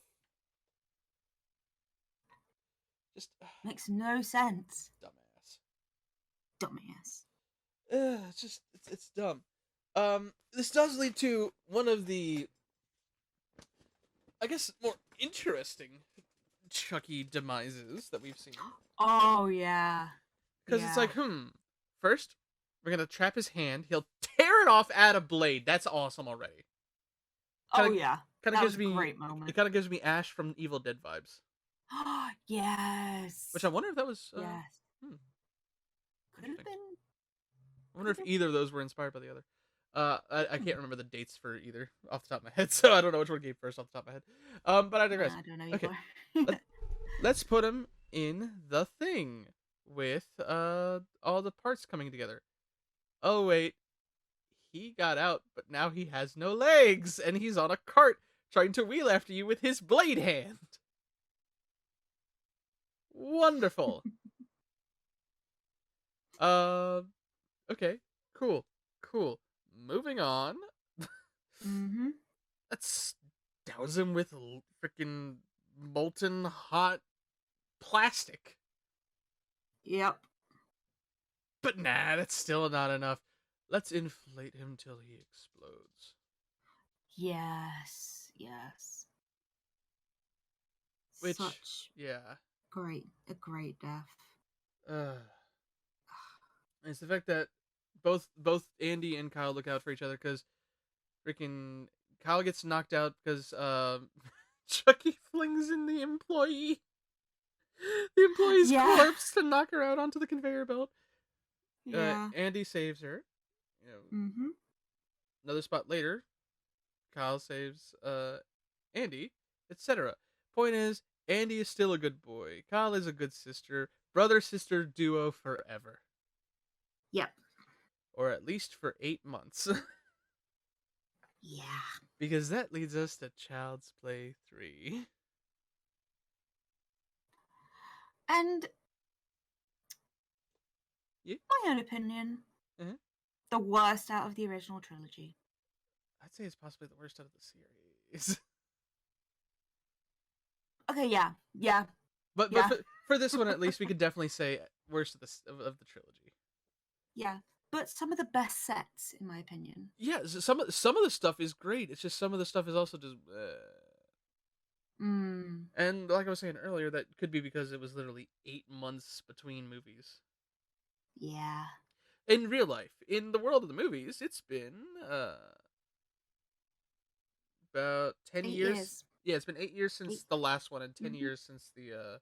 Just Makes no sense. dumbass. Dumbass. It's just it's dumb. This does lead to one of the, I guess, more interesting Chucky demises that we've seen. Oh yeah. Because it's like, first, we're gonna trap his hand. He'll tear it off at a blade. That's awesome already. Oh yeah. Kind of That gives was a me great moment. It kind of gives me Ash from Evil Dead vibes. Yes. Which I wonder if that was. Yes. Could have Interesting. been. I wonder if either of those were inspired by the other. I can't remember the dates for either off the top of my head, so I don't know which one came first off the top of my head. But I digress. I don't know Okay, either. let's put him in the thing with all the parts coming together. Oh wait, he got out, but now he has no legs, and he's on a cart trying to wheel after you with his blade hand. Wonderful. Okay, cool. Moving on. Let's douse him with freaking molten hot plastic. Yep. But nah, that's still not enough. Let's inflate him till he explodes. Yes. Yes. such yeah. a great death. Uh, it's the fact that both Andy and Kyle look out for each other because freaking Kyle gets knocked out because Chucky flings in the employee's Yeah. corpse to knock her out onto the conveyor belt. Yeah. Andy saves her. You know, Mm-hmm. another spot later, Kyle saves Andy, etc. Point is, Andy is still a good boy. Kyle is a good sister. Brother sister duo forever. Yep. Or at least for 8 months. Yeah. Because that leads us to Child's Play 3. And Yeah. my own opinion, Uh-huh. the worst out of the original trilogy. I'd say it's possibly the worst out of the series. Okay, yeah. Yeah. but Yeah. for this one at least, we could definitely say worst of the trilogy. Yeah. But some of the best sets, in my opinion. Yeah, some of the stuff is great. It's just some of the stuff is also just. Mm. And like I was saying earlier, that could be because it was literally 8 months between movies. Yeah. In real life, in the world of the movies, it's been about 10 8 years. years. Yeah, it's been 8 years since 8. the last one, and 10 Mm-hmm. years since the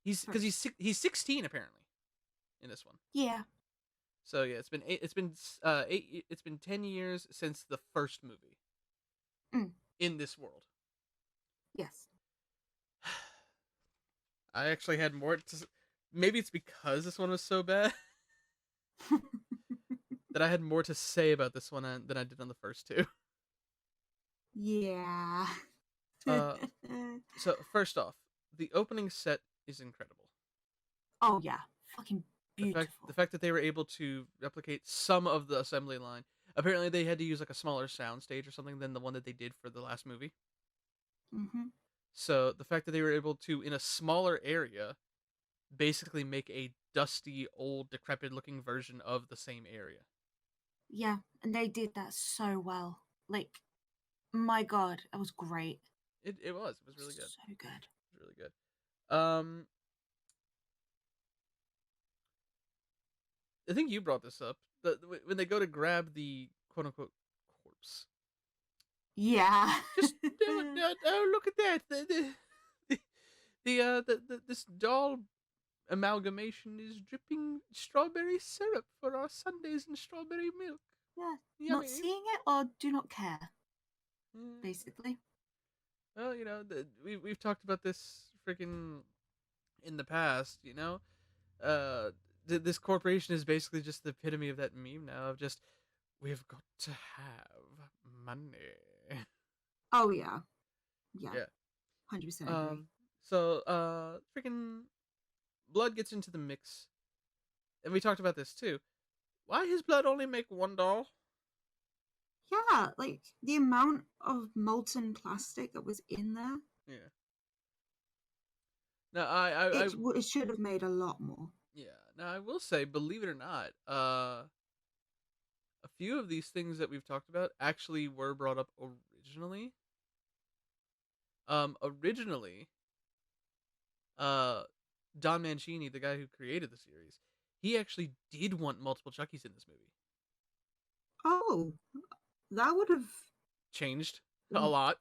he's because First. he's 16 apparently in this one. Yeah. So yeah, it's been 8. It's been 10 years since the first movie Mm. in this world. Yes. I actually had more to. Maybe it's because this one was so bad that I had more to say about this one than I did on the first two. Yeah. So first off, the opening set is incredible. Oh yeah. Fucking beautiful. The fact that they were able to replicate some of the assembly line. Apparently, they had to use like a smaller sound stage or something than the one that they did for the last movie. Mm-hmm. So the fact that they were able to, in a smaller area, basically make a dusty, old, decrepit-looking version of the same area. Yeah, and they did that so well. Like, my god, that was great. It was really good. So good. It was really good. I think you brought this up. When they go to grab the quote unquote corpse. Yeah. Just oh, look at that! This doll amalgamation is dripping strawberry syrup for our sundaes and strawberry milk. Yeah. Yummy. Not seeing it or do not care. Basically. Well, we've talked about this freaking in the past. This corporation is basically just the epitome of that meme now of just we've got to have money. Oh yeah. Yeah. Yeah. 100% agree. So freaking blood gets into the mix, and we talked about this too. Why his blood only make one doll? Yeah, like the amount of molten plastic that was in there. Yeah. Now It should have made a lot more. yeah. Now I will say, believe it or not, a few of these things that we've talked about actually were brought up originally. Originally, Don Mancini, the guy who created the series, he actually did want multiple Chuckies in this movie. Oh, that would have Changed a lot.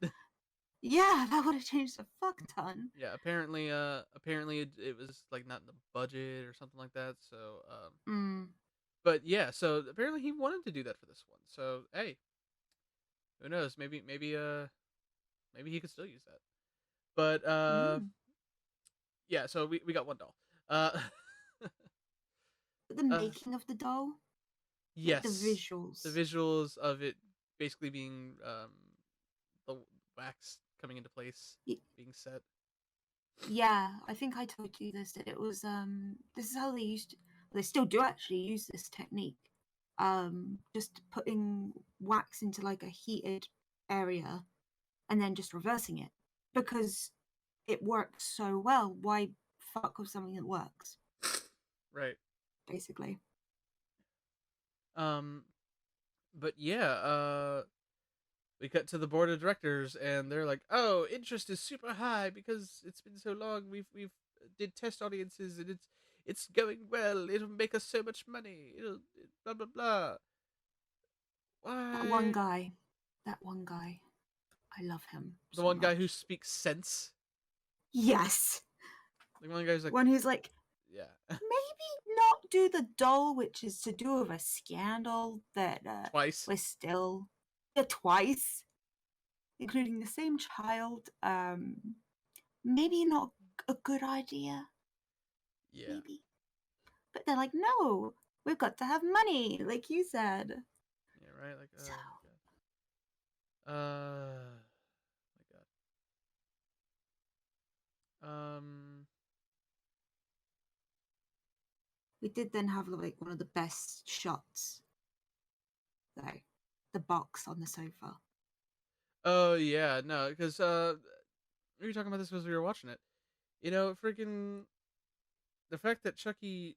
Yeah, that would have changed a fuck ton. Yeah, apparently it was like not in the budget or something like that. So, but yeah, so apparently he wanted to do that for this one. So hey, who knows? Maybe he could still use that. But yeah. So we got one doll. The making of the doll. Yes, like the visuals of it basically being the wax coming into place, being set. Yeah, I think I told you this, that it was this is how they still do actually use this technique. Just putting wax into like a heated area and then just reversing it because it works so well. Why fuck with something that works? Right. Basically. But yeah, we cut to the board of directors, and they're like, "Oh, interest is super high because it's been so long. We've did test audiences, and it's going well. It'll make us so much money. It'll blah blah blah." That one Why? guy. That one guy. I love him The so one guy who much. speaks sense. Yes. The one guy's like, One who's like, yeah, maybe not do the doll, which is to do with a scandal that twice. we're still twice, including the same child. Maybe not a good idea. Yeah, Maybe, but they're like, no, we've got to have money, like you said. yeah, right. Like, So oh my god. My god. we did then have like one of the best shots, though, the box on the sofa. Oh yeah, no, because we were talking about this as we were watching it. You know, freaking the fact that Chucky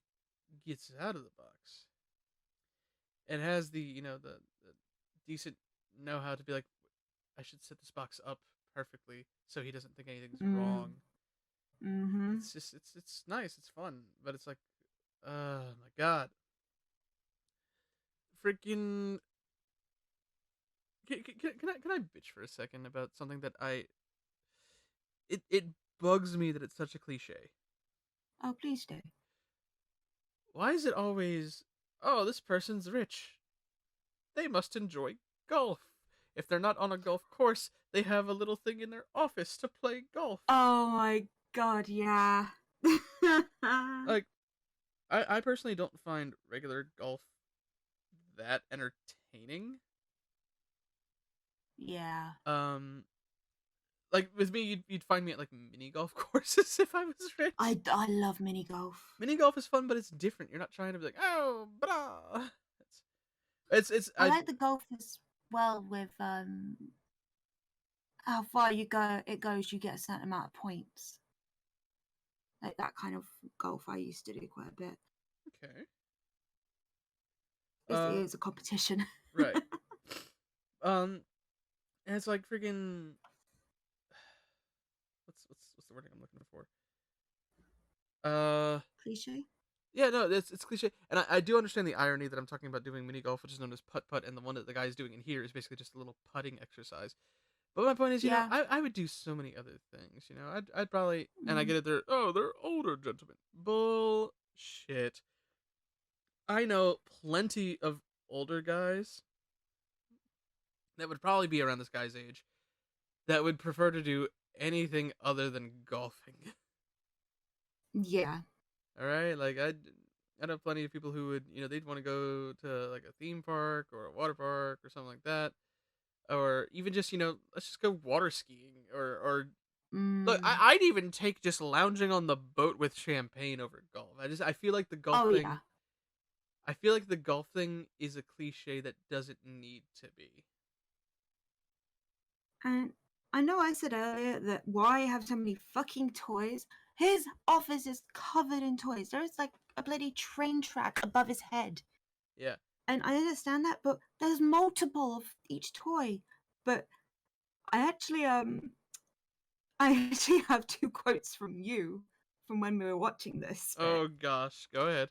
gets out of the box and has the the decent know how to be like, I should set this box up perfectly so he doesn't think anything's wrong. Mm-hmm. It's just it's nice, it's fun, but it's like, oh my god, freaking. Can I bitch for a second about something that it bugs me that it's such a cliche. Oh, please do. Why is it always, oh, this person's rich, they must enjoy golf. If they're not on a golf course, they have a little thing in their office to play golf. Oh my god, yeah. Like, I personally don't find regular golf that entertaining. Yeah. Like with me, you'd find me at like mini golf courses if I was rich. I love mini golf. Mini golf is fun, but it's different. You're not trying to be like, oh, blah. It's I like the golf as well with how far you go it goes, you get a certain amount of points. Like that kind of golf I used to do quite a bit. okay. It is a competition. Right. And it's like freaking. What's the wording I'm looking for? Cliche. Yeah, no, it's cliche, and I do understand the irony that I'm talking about doing mini golf, which is known as putt putt, and the one that the guy's doing in here is basically just a little putting exercise. But my point is, Yeah. I would do so many other things. I'd probably, and I Mm. get it. They're older gentlemen. Bullshit. I know plenty of older guys that would probably be around this guy's age that would prefer to do anything other than golfing. Yeah. All right, like I know plenty of people who would, they'd want to go to like a theme park or a water park or something like that, or even just, let's just go water skiing or look, Mm. I'd even take just lounging on the boat with champagne over golf. I feel like the golf Oh thing. yeah. I feel like the golf thing is a cliche that doesn't need to be. And I know I said earlier that why have so many fucking toys? His office is covered in toys. There's like a bloody train track above his head. Yeah. And I understand that, but there's multiple of each toy. But I actually I actually have two quotes from you from when we were watching this bit. Oh gosh, go ahead.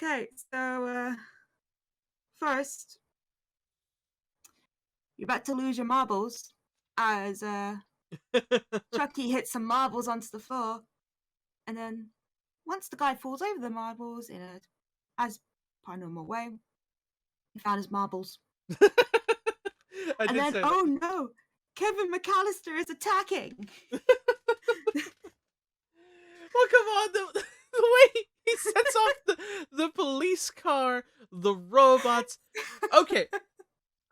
Okay, so first, you're about to lose your marbles as Chucky hits some marbles onto the floor, and then once the guy falls over the marbles in a as per normal way, he found his marbles. I And did then, say oh no, Kevin McAllister is attacking. Well, come on, the way he sets off the police car, the robots. Okay,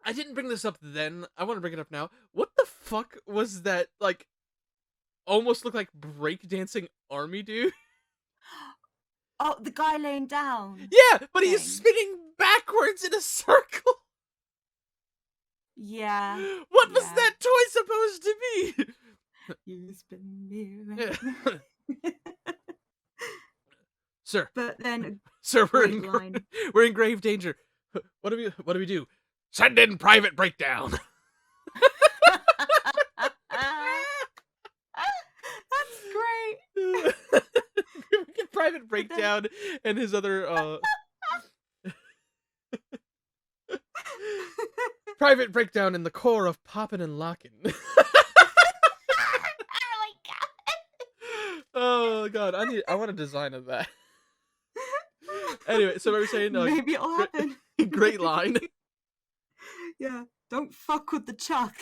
I didn't bring this up then. I want to bring it up now. What the fuck was that? Like, almost looked like breakdancing army dude. Oh, the guy laying down. Yeah, but he's Thing. spinning backwards in a circle. Yeah. What was yeah. that toy supposed to be? You spin me Yeah. right. Sir, But then sir, great line. we're in grave danger. What do we do? Send in Private Breakdown. That's great. We get Private Breakdown and his other Private Breakdown in the core of Poppin' and Lockin'. Oh god, I want a design of that. Anyway, so we were saying maybe it'll happen. Great line. Yeah, don't fuck with the Chuck.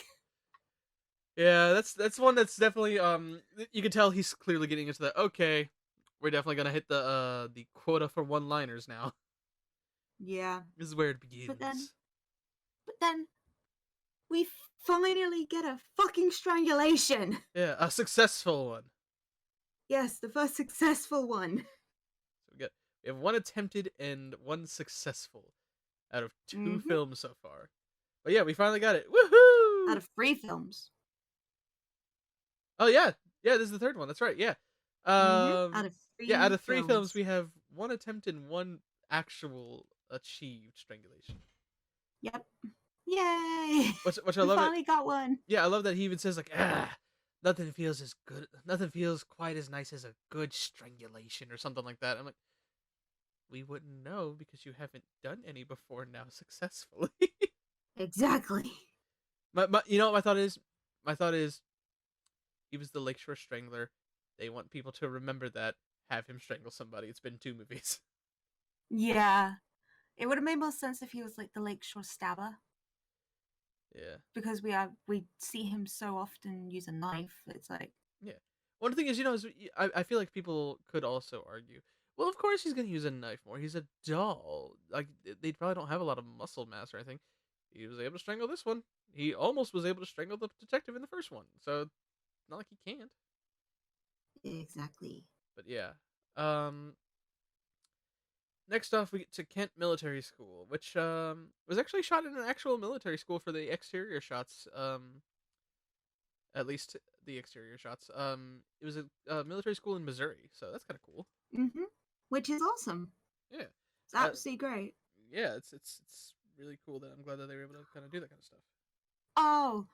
Yeah, that's one that's definitely you can tell he's clearly getting into that. Okay, we're definitely gonna hit the quota for one-liners now. Yeah. This is where it begins. But then we finally get a fucking strangulation. Yeah, a successful one. Yes, the first successful one. So we have one attempted and one successful out of 2 films so far. But yeah, we finally got it. Woohoo! Out of 3 films. Oh yeah, this is the 3rd one. That's right. Yeah. Out of 3. Yeah, out of 3 films, we have one attempt and one actual achieved strangulation. Yep. Yay! Which I we love. Finally got one. Yeah, I love that he even says like, nothing feels as good. Nothing feels quite as nice as a good strangulation or something like that. I'm like, we wouldn't know because you haven't done any before now successfully. Exactly. You know what my thought is? My thought is, he was the Lakeshore Strangler. They want people to remember that. Have him strangle somebody. It's been 2 movies. Yeah. It would have made more sense if he was like the Lakeshore Stabber. Yeah. Because we see him so often use a knife. It's like... Yeah. One thing is, I feel like people could also argue, well, of course he's going to use a knife more. He's a doll. Like, they probably don't have a lot of muscle mass or anything. He was able to strangle this one. He almost was able to strangle the detective in the first one. So, not like he can't. Exactly. But yeah. Next off, we get to Kent Military School, which was actually shot in an actual military school for the exterior shots. At least the exterior shots. It was a military school in Missouri, so that's kind of cool. Which is awesome. Yeah, it's absolutely great. Yeah, it's really cool that I'm glad that they were able to kind of do that kind of stuff. Oh,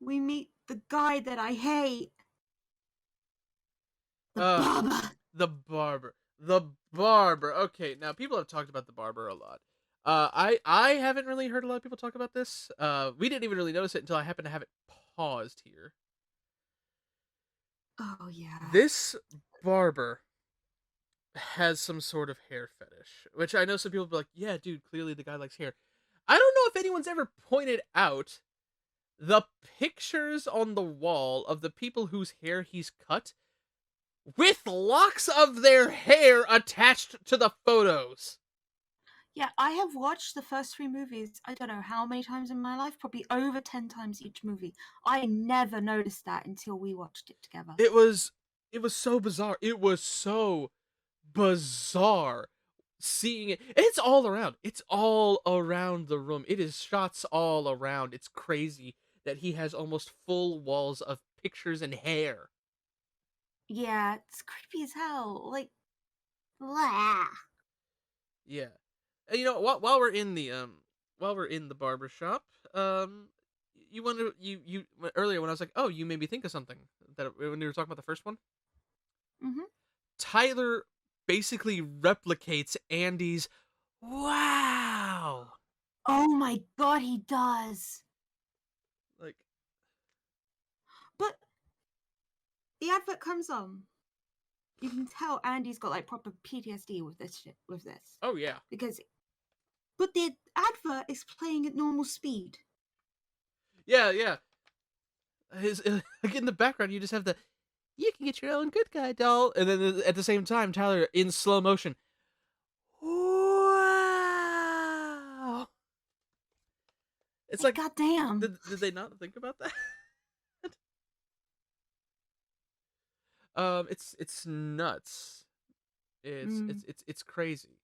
we meet the guy that I hate. The barber. Okay, now people have talked about the barber a lot. I haven't really heard a lot of people talk about this. We didn't even really notice it until I happened to have it paused here. Oh yeah. This barber has some sort of hair fetish, which I know some people be like, yeah, dude, clearly the guy likes hair. I don't know if anyone's ever pointed out the pictures on the wall of the people whose hair he's cut with locks of their hair attached to the photos. Yeah, I have watched the first 3 movies, I don't know how many times in my life, probably over 10 times each movie. I never noticed that until we watched it together. It was so bizarre. It was so bizarre seeing it. It's all around. It's all around the room. It is shots all around. It's crazy that he has almost full walls of pictures and hair. Yeah, it's creepy as hell. Like, blah. Yeah. And you know, while we're in the barber shop, you wonder you earlier when I was like, oh, you made me think of something that when you were talking about the first one. Tyler basically replicates Andy's wow. Oh my god, he does. Like, but the advert comes on. You can tell Andy's got like proper PTSD with this shit. Oh yeah. But the advert is playing at normal speed. Yeah. Like in the background, you just have you can get your own good guy doll, and then at the same time, Tyler in slow motion. Wow. It's like, goddamn. Did they not think about that? It's nuts. It's crazy.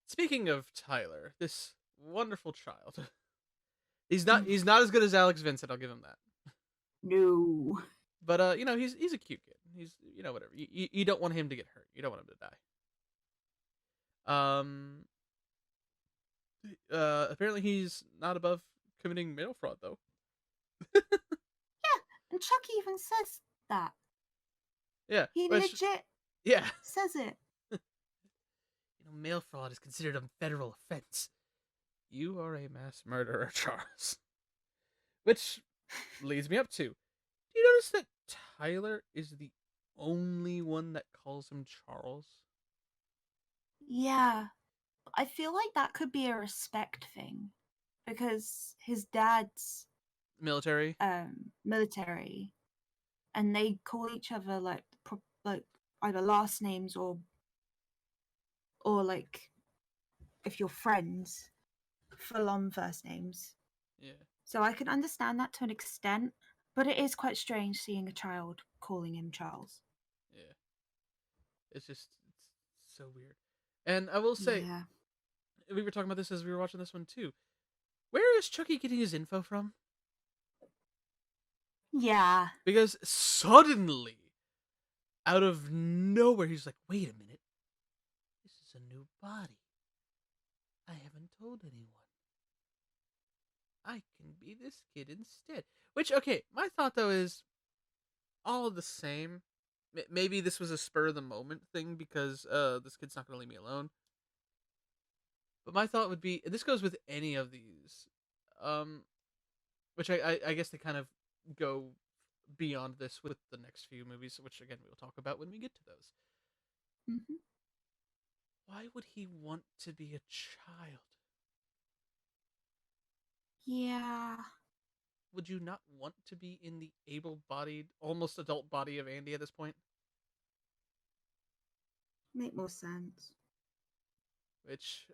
Speaking of Tyler, this wonderful child, he's not as good as Alex Vincent. I'll give him that. No. But he's a cute kid. He's whatever. You don't want him to get hurt. You don't want him to die. Apparently he's not above committing mail fraud, though. Yeah, and Chucky even says that. Yeah, He which, legit yeah. says it. Mail fraud is considered a federal offense. You are a mass murderer, Charles. Which leads me up to, do you notice that Tyler is the only one that calls him Charles? Yeah, I feel like that could be a respect thing because his dad's Military? military, and they call each other like either last names or like if you're friends, full on first names. Yeah. So I can understand that to an extent, but it is quite strange seeing a child calling him Charles. Yeah. It's so weird. And I will say, Yeah. we were talking about this as we were watching this one too. Where is Chucky getting his info from? Yeah. Because suddenly, out of nowhere, he's like, wait a minute. This is a new body. I haven't told anyone. I can be this kid instead. Which, okay, my thought though is all the same. Maybe this was a spur of the moment thing because this kid's not going to leave me alone. But my thought would be, and this goes with any of these, which I guess they kind of go beyond this with the next few movies, which again we'll talk about when we get to those. Mm-hmm. Why would he want to be a child? Yeah. Would you not want to be in the able-bodied, almost adult body of Andy at this point? Make more sense. Which,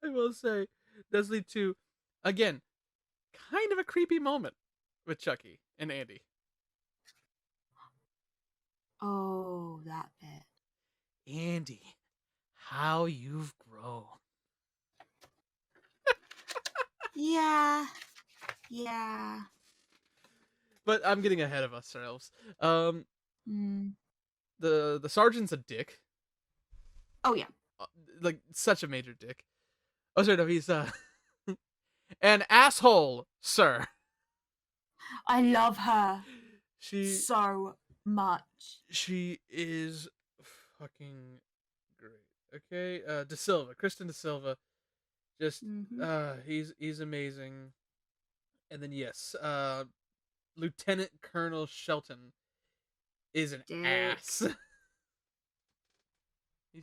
I will say, does lead to, again, kind of a creepy moment with Chucky and Andy. Oh, that bit. Andy, how you've grown. Yeah. Yeah. But I'm getting ahead of ourselves. Mm. The sergeant's a dick. Oh, yeah. Like, such a major dick. Oh, sorry, no, he's, an asshole, sir. I love her She so much. she is fucking great. Okay, De Silva, Kristen De Silva, just he's amazing. And then yes, Lieutenant Colonel Shelton is an Dick. ass. He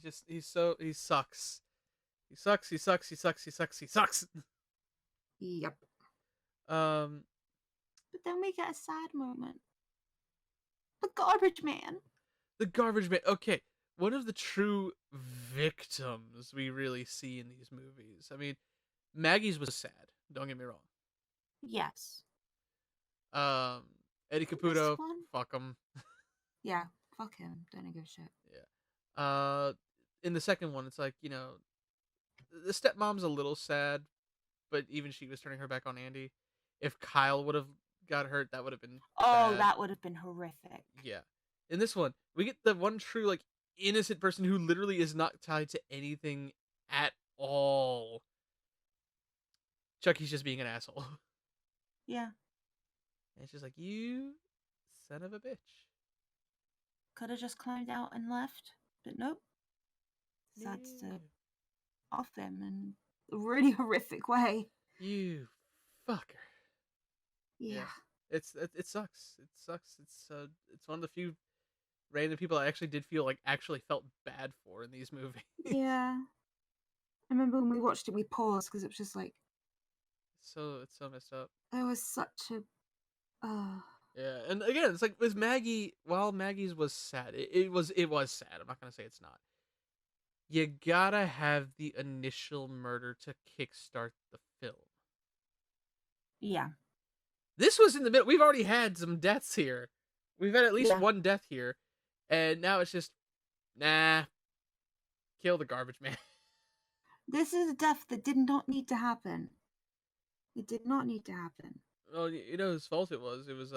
sucks. He sucks. He sucks. He sucks. He sucks. He sucks. Yep. Um, But then we get a sad moment. The garbage man. the garbage man. Okay, one of the true victims we really see in these movies. I mean, Maggie's was sad. Don't get me wrong. Yes. Eddie This Caputo, one? fuck him. Yeah. Fuck him. Don't give a shit. Yeah. In the second one, it's like, the stepmom's a little sad, but even she was turning her back on Andy. If Kyle would have got hurt, that would have been Oh, bad. that would have been horrific. Yeah. In this one, we get the one true, like, innocent person who literally is not tied to anything at all. Chucky's just being an asshole. Yeah. And it's just like, you son of a bitch. Could have just climbed out and left, but nope. Decides to off him in a really horrific way. You fucker. Yeah. It sucks. It sucks. It's one of the few random people I actually did feel like actually felt bad for in these movies. Yeah. I remember when we watched it, we paused because it was just like, It's so messed up. there was such a. Yeah, and again, it's like with Maggie. While Maggie's was sad, it was sad. I'm not gonna say it's not. You gotta have the initial murder to kickstart the film. Yeah. This was in the middle. We've already had some deaths here. We've had at least one death here, and now it's just, nah, kill the garbage man. This is a death that did not need to happen. It did not need to happen. Well, you know whose fault it was. It was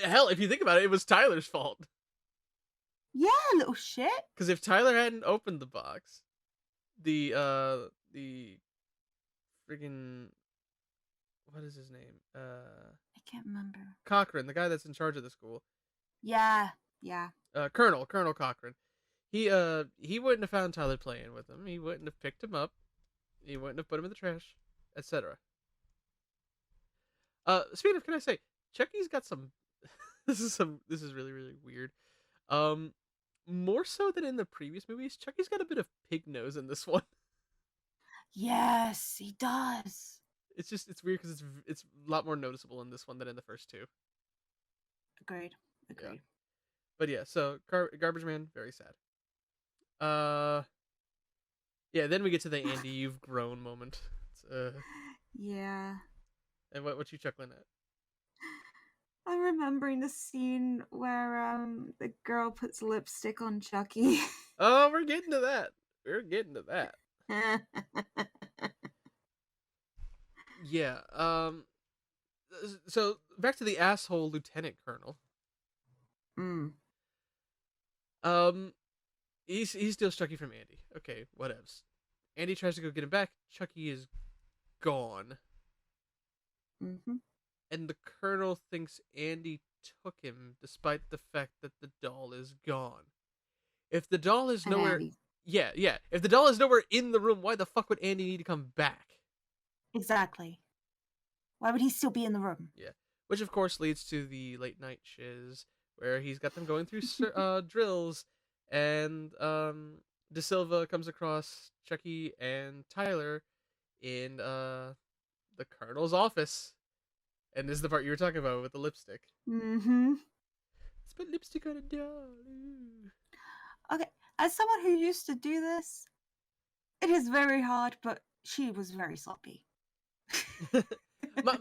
hell. If you think about it, it was Tyler's fault. Yeah, little shit. Because if Tyler hadn't opened the box, the friggin' what is his name? I can't remember. Cochran, the guy that's in charge of the school. Yeah, yeah. Colonel Cochran. He wouldn't have found Tyler playing with him. He wouldn't have picked him up. He wouldn't have put him in the trash, etc. Speaking of, can I say, Chucky's got some. This is really really weird. Um, More so than in the previous movies, Chucky's got a bit of pig nose in this one. Yes, he does. It's weird because it's a lot more noticeable in this one than in the first two. Agreed. Yeah. But yeah, so Garbage Man, very sad. Yeah. Then we get to the Andy, you've grown moment. Yeah. And what you chuckling at? I'm remembering the scene where the girl puts lipstick on Chucky. Oh, we're getting to that. We're getting to that. Yeah. So back to the asshole lieutenant colonel. Mm. He steals Chucky from Andy. Okay, whatevs. Andy tries to go get him back. Chucky is gone. Mm-hmm. And the colonel thinks Andy took him, despite the fact that the doll is gone. If the doll is nowhere, yeah. If the doll is nowhere in the room, why the fuck would Andy need to come back? Exactly. Why would he still be in the room? Yeah, which of course leads to the late night shiz where he's got them going through drills, and De Silva comes across Chucky and Tyler in the colonel's office, and this is the part you were talking about with the lipstick. Mm-hmm. Let's put lipstick on a doll. Okay, as someone who used to do this, it is very hard, but she was very sloppy.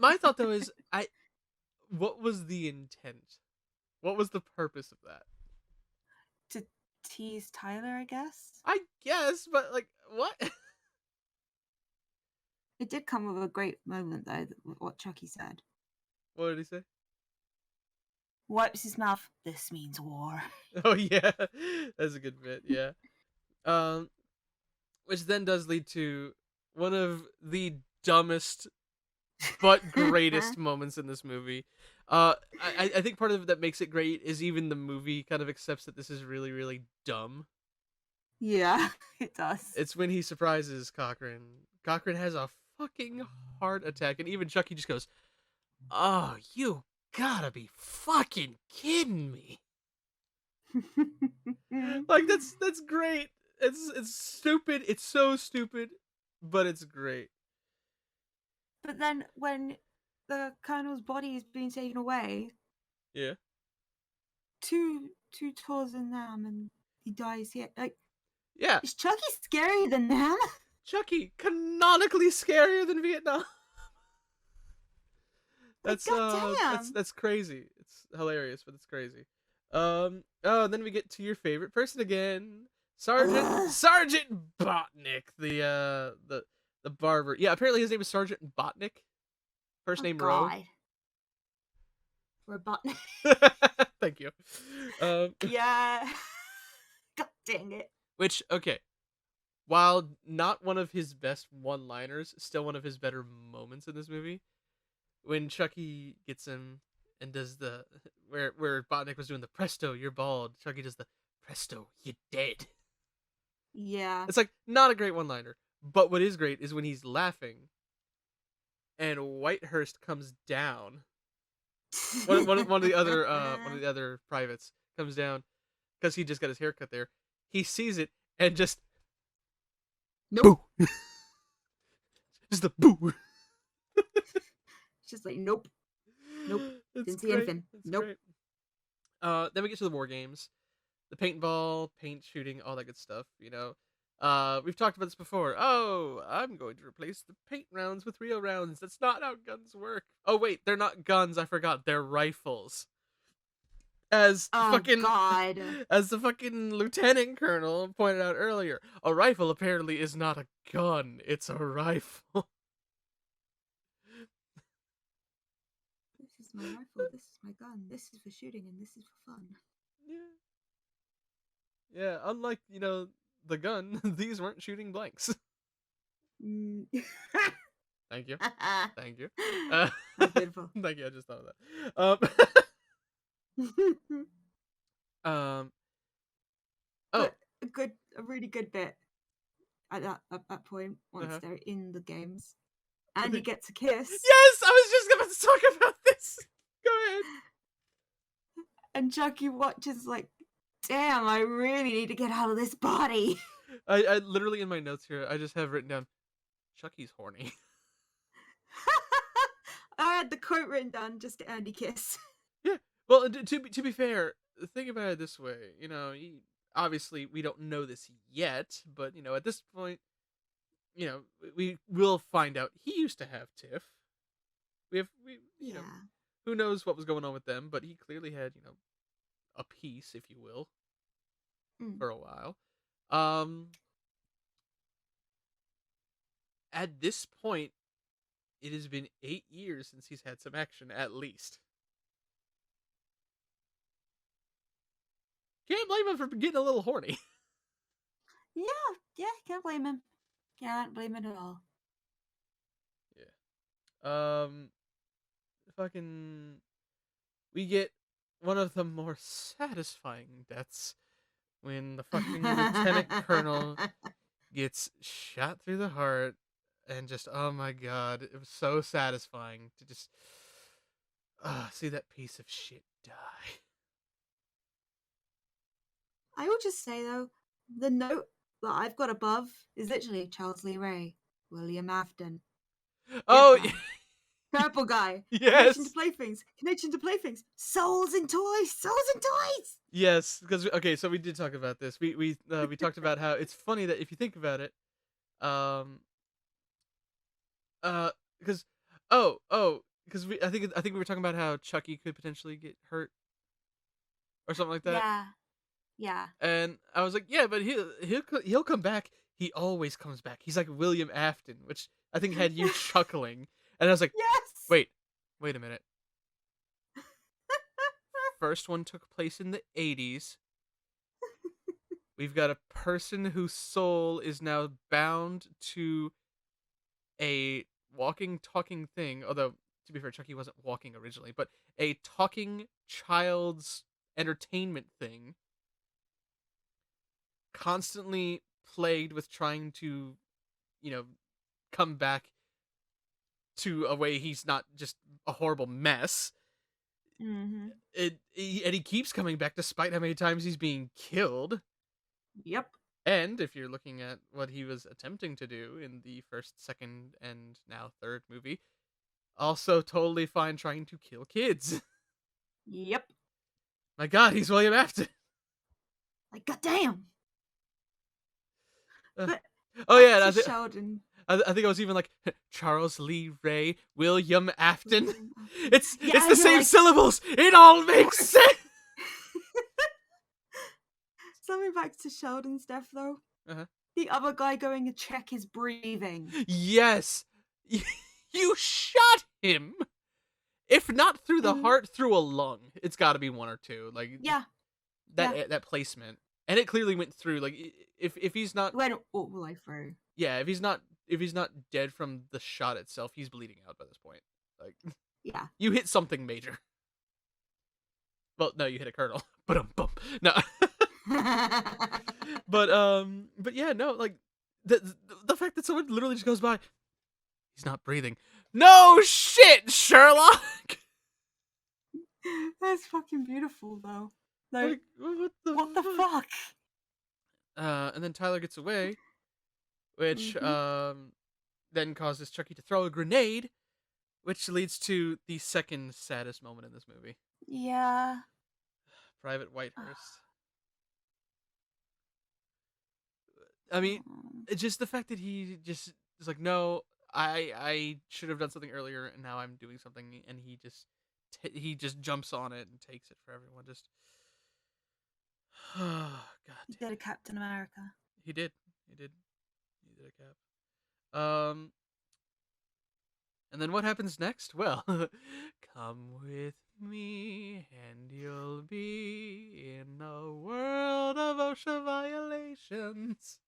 my thought though is, what was the intent? What was the purpose of that? To tease Tyler, I guess. I guess, but like, what? It did come with a great moment though, what Chucky said. What did he say? Wipes his mouth. This means war. Oh yeah, that's a good bit. Yeah. Which then does lead to one of the dumbest but greatest moments in this movie. I think part of it that makes it great is even the movie kind of accepts that this is really really dumb. Yeah, it does. It's when he surprises Cochran. Cochran has a fucking heart attack, and even Chucky just goes, "Oh, you gotta be fucking kidding me!" Like that's great. It's stupid. It's so stupid, but it's great. But then when the colonel's body is being taken away, Yeah. two tours in Nam and he dies here. Like, Yeah. is Chucky scarier than Nam? Chucky, canonically scarier than Vietnam. Like, goddamn. That's crazy. It's hilarious, but it's crazy. Oh, and then we get to your favorite person again, Sergeant Botnick, the barber. Yeah, apparently his name is Sergeant Botnick. First name Rowe. Robotnik. Thank you. Yeah. God dang it. Which, okay, while not one of his best one-liners, still one of his better moments in this movie. When Chucky gets him and does the where Botnick was doing the presto, you're bald. Chucky does the presto, you're dead. Yeah. It's like not a great one-liner, but what is great is when he's laughing and Whitehurst comes down. One of the other privates comes down because he just got his haircut there. He sees it and just nope. Boo. Just the boo. Just like nope. Didn't see anything. Nope. Great. Then we get to the war games, the paintball, paint shooting, all that good stuff. You know, we've talked about this before. Oh, I'm going to replace the paint rounds with real rounds. That's not how guns work. Oh wait, they're not guns. I forgot. They're rifles. As the fucking lieutenant colonel pointed out earlier, a rifle apparently is not a gun. It's a rifle. This is my rifle, this is my gun, this is for shooting, and this is for fun. Yeah. Yeah, unlike, the gun, these weren't shooting blanks. Mm. Thank you. Thank you. Uh, That's beautiful. thank you, I just thought of that. Oh, But a really good bit at that point once uh-huh. they're in the games. I And he think- gets a kiss. Yes, I was just about to talk about this. Go ahead. And Chucky watches like, damn, I really need to get out of this body. I literally in my notes here, I just have written down, Chucky's horny. I had the quote written down just to Andy kiss. Yeah. Well, to be fair, think about it this way. Obviously we don't know this yet, but at this point, we will find out. He used to have Tiff. Yeah. Who knows what was going on with them, but he clearly had a piece, if you will, for a while. At this point, it has been 8 years since he's had some action, at least. Can't blame him for getting a little horny. Yeah, can't blame him. Can't blame him at all. Yeah. Fucking. We get one of the more satisfying deaths when the fucking lieutenant colonel gets shot through the heart, and just, oh my god, it was so satisfying to just see that piece of shit die. I will just say though, the note that I've got above is literally Charles Lee Ray, William Afton. Oh, Purple guy. yes. Connection to playthings. Souls and toys. Yes, because so we did talk about this. We talked about how it's funny that if you think about it, because I think we were talking about how Chucky could potentially get hurt or something like that. Yeah. And I was like, yeah, but he'll come back. He always comes back. He's like William Afton, which I think had you chuckling. And I was like, Yes. Wait a minute. First one took place in the 80s. We've got a person whose soul is now bound to a walking, talking thing. Although, to be fair, Chucky wasn't walking originally, but a talking child's entertainment thing. Constantly plagued with trying to, come back to a way he's not just a horrible mess. Mm-hmm. And he keeps coming back despite how many times he's being killed. Yep. And if you're looking at what he was attempting to do in the first, second, and now third movie, also totally fine trying to kill kids. Yep. My god, he's William Afton. Like, goddamn. But oh yeah, Sheldon. I think I was even like Charles Lee Ray, William Afton. It's the same syllables. It all makes sense. Something back to Sheldon's death though. Uh-huh. The other guy going to check his breathing. Yes, you shot him. If not through the heart, through a lung. It's got to be one or two. Like that placement, and it clearly went through. Like if he's not went all the way through. Yeah, if he's not dead from the shot itself, he's bleeding out by this point. Like, yeah, you hit something major. Well, no, you hit a colonel. But no. but yeah, no, like the fact that someone literally just goes by, he's not breathing. No shit, Sherlock. That's fucking beautiful, though. Like what the fuck? And then Tyler gets away, which then causes Chucky to throw a grenade, which leads to the second saddest moment in this movie. Yeah. Private Whitehurst. I mean, it's just the fact that he just is like, no, I should have done something earlier, and now I'm doing something, and he just jumps on it and takes it for everyone. Just, oh god. He did a Captain America. He did a cap. And then what happens next? Well, come with me and you'll be in a world of OSHA violations.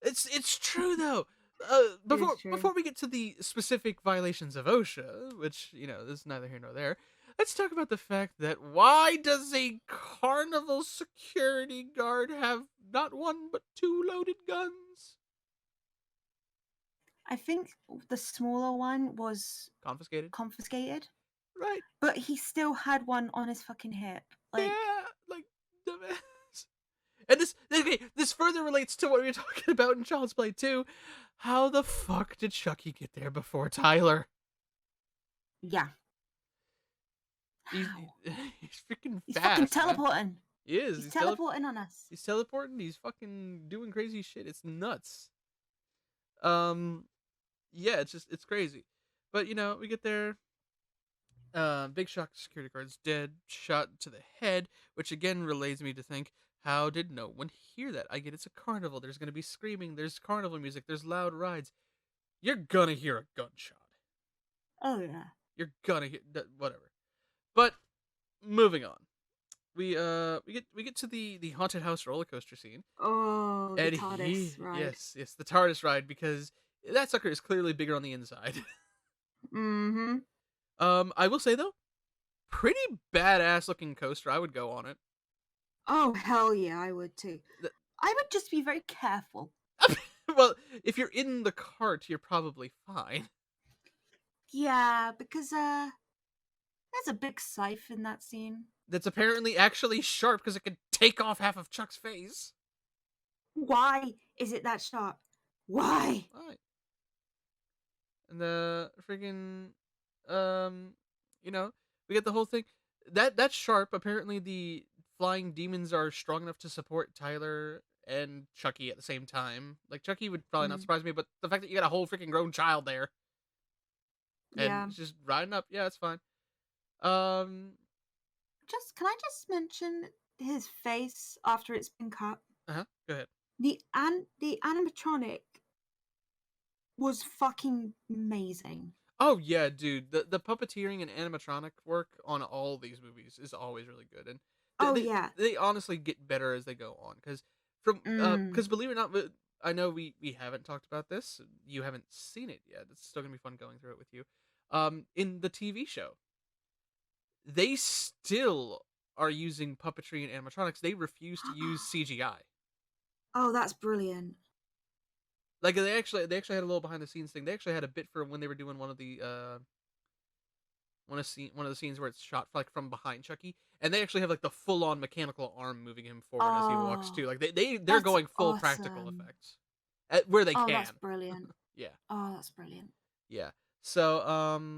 It's true though. It is true. Before we get to the specific violations of OSHA, which is neither here nor there, let's talk about the fact that why does a carnival security guard have not one but two loaded guns? I think the smaller one was Confiscated, confiscated, right? but he still had one on his fucking hip. Like, Yeah, like dumbass. And this further relates to what we were talking about in Child's Play 2. How the fuck did Chucky get there before Tyler? yeah. He's, How? he's freaking He's fast. fucking teleporting. Man. He is. He's teleporting on us. He's teleporting. He's fucking doing crazy shit. It's nuts. Yeah, it's crazy. But we get there. Big shock security guard's dead, shot to the head, which again relays me to think, how did no one hear that? I get it's a carnival. There's gonna be screaming. There's carnival music. There's loud rides. You're gonna hear a gunshot. Oh yeah. You're gonna hear whatever. But moving on, we get to the haunted house roller coaster scene. Oh, the TARDIS ride. Yes, the TARDIS ride, because that sucker is clearly bigger on the inside. Mm-hmm. I will say though, pretty badass looking coaster. I would go on it. Oh hell yeah, I would too. I would just be very careful. Well, if you're in the cart, you're probably fine. Yeah, because there's a big scythe in that scene. That's apparently actually sharp because it can take off half of Chuck's face. Why is it that sharp? Why? Right. And the freaking we get the whole thing. That's sharp. Apparently the flying demons are strong enough to support Tyler and Chucky at the same time. Like Chucky would probably not surprise me, but the fact that you got a whole freaking grown child there and it's just riding up, yeah, it's fine. Can I just mention his face after it's been cut? Go ahead. The animatronic was fucking amazing. Oh yeah, dude. The puppeteering and animatronic work on all these movies is always really good, and they honestly get better as they go on. Because believe it or not, I know we haven't talked about this. You haven't seen it yet. It's still gonna be fun going through it with you. In the TV show, they still are using puppetry and animatronics. They refuse to use CGI. Oh, that's brilliant. Like they actually had a little behind the scenes thing. They actually had a bit for when they were doing one of the scenes where it's shot from behind Chucky, and they actually have like the full on mechanical arm moving him forward as he walks too. Like they're going full practical effects where they can. Oh, that's brilliant. Yeah. Oh, that's brilliant. Yeah. So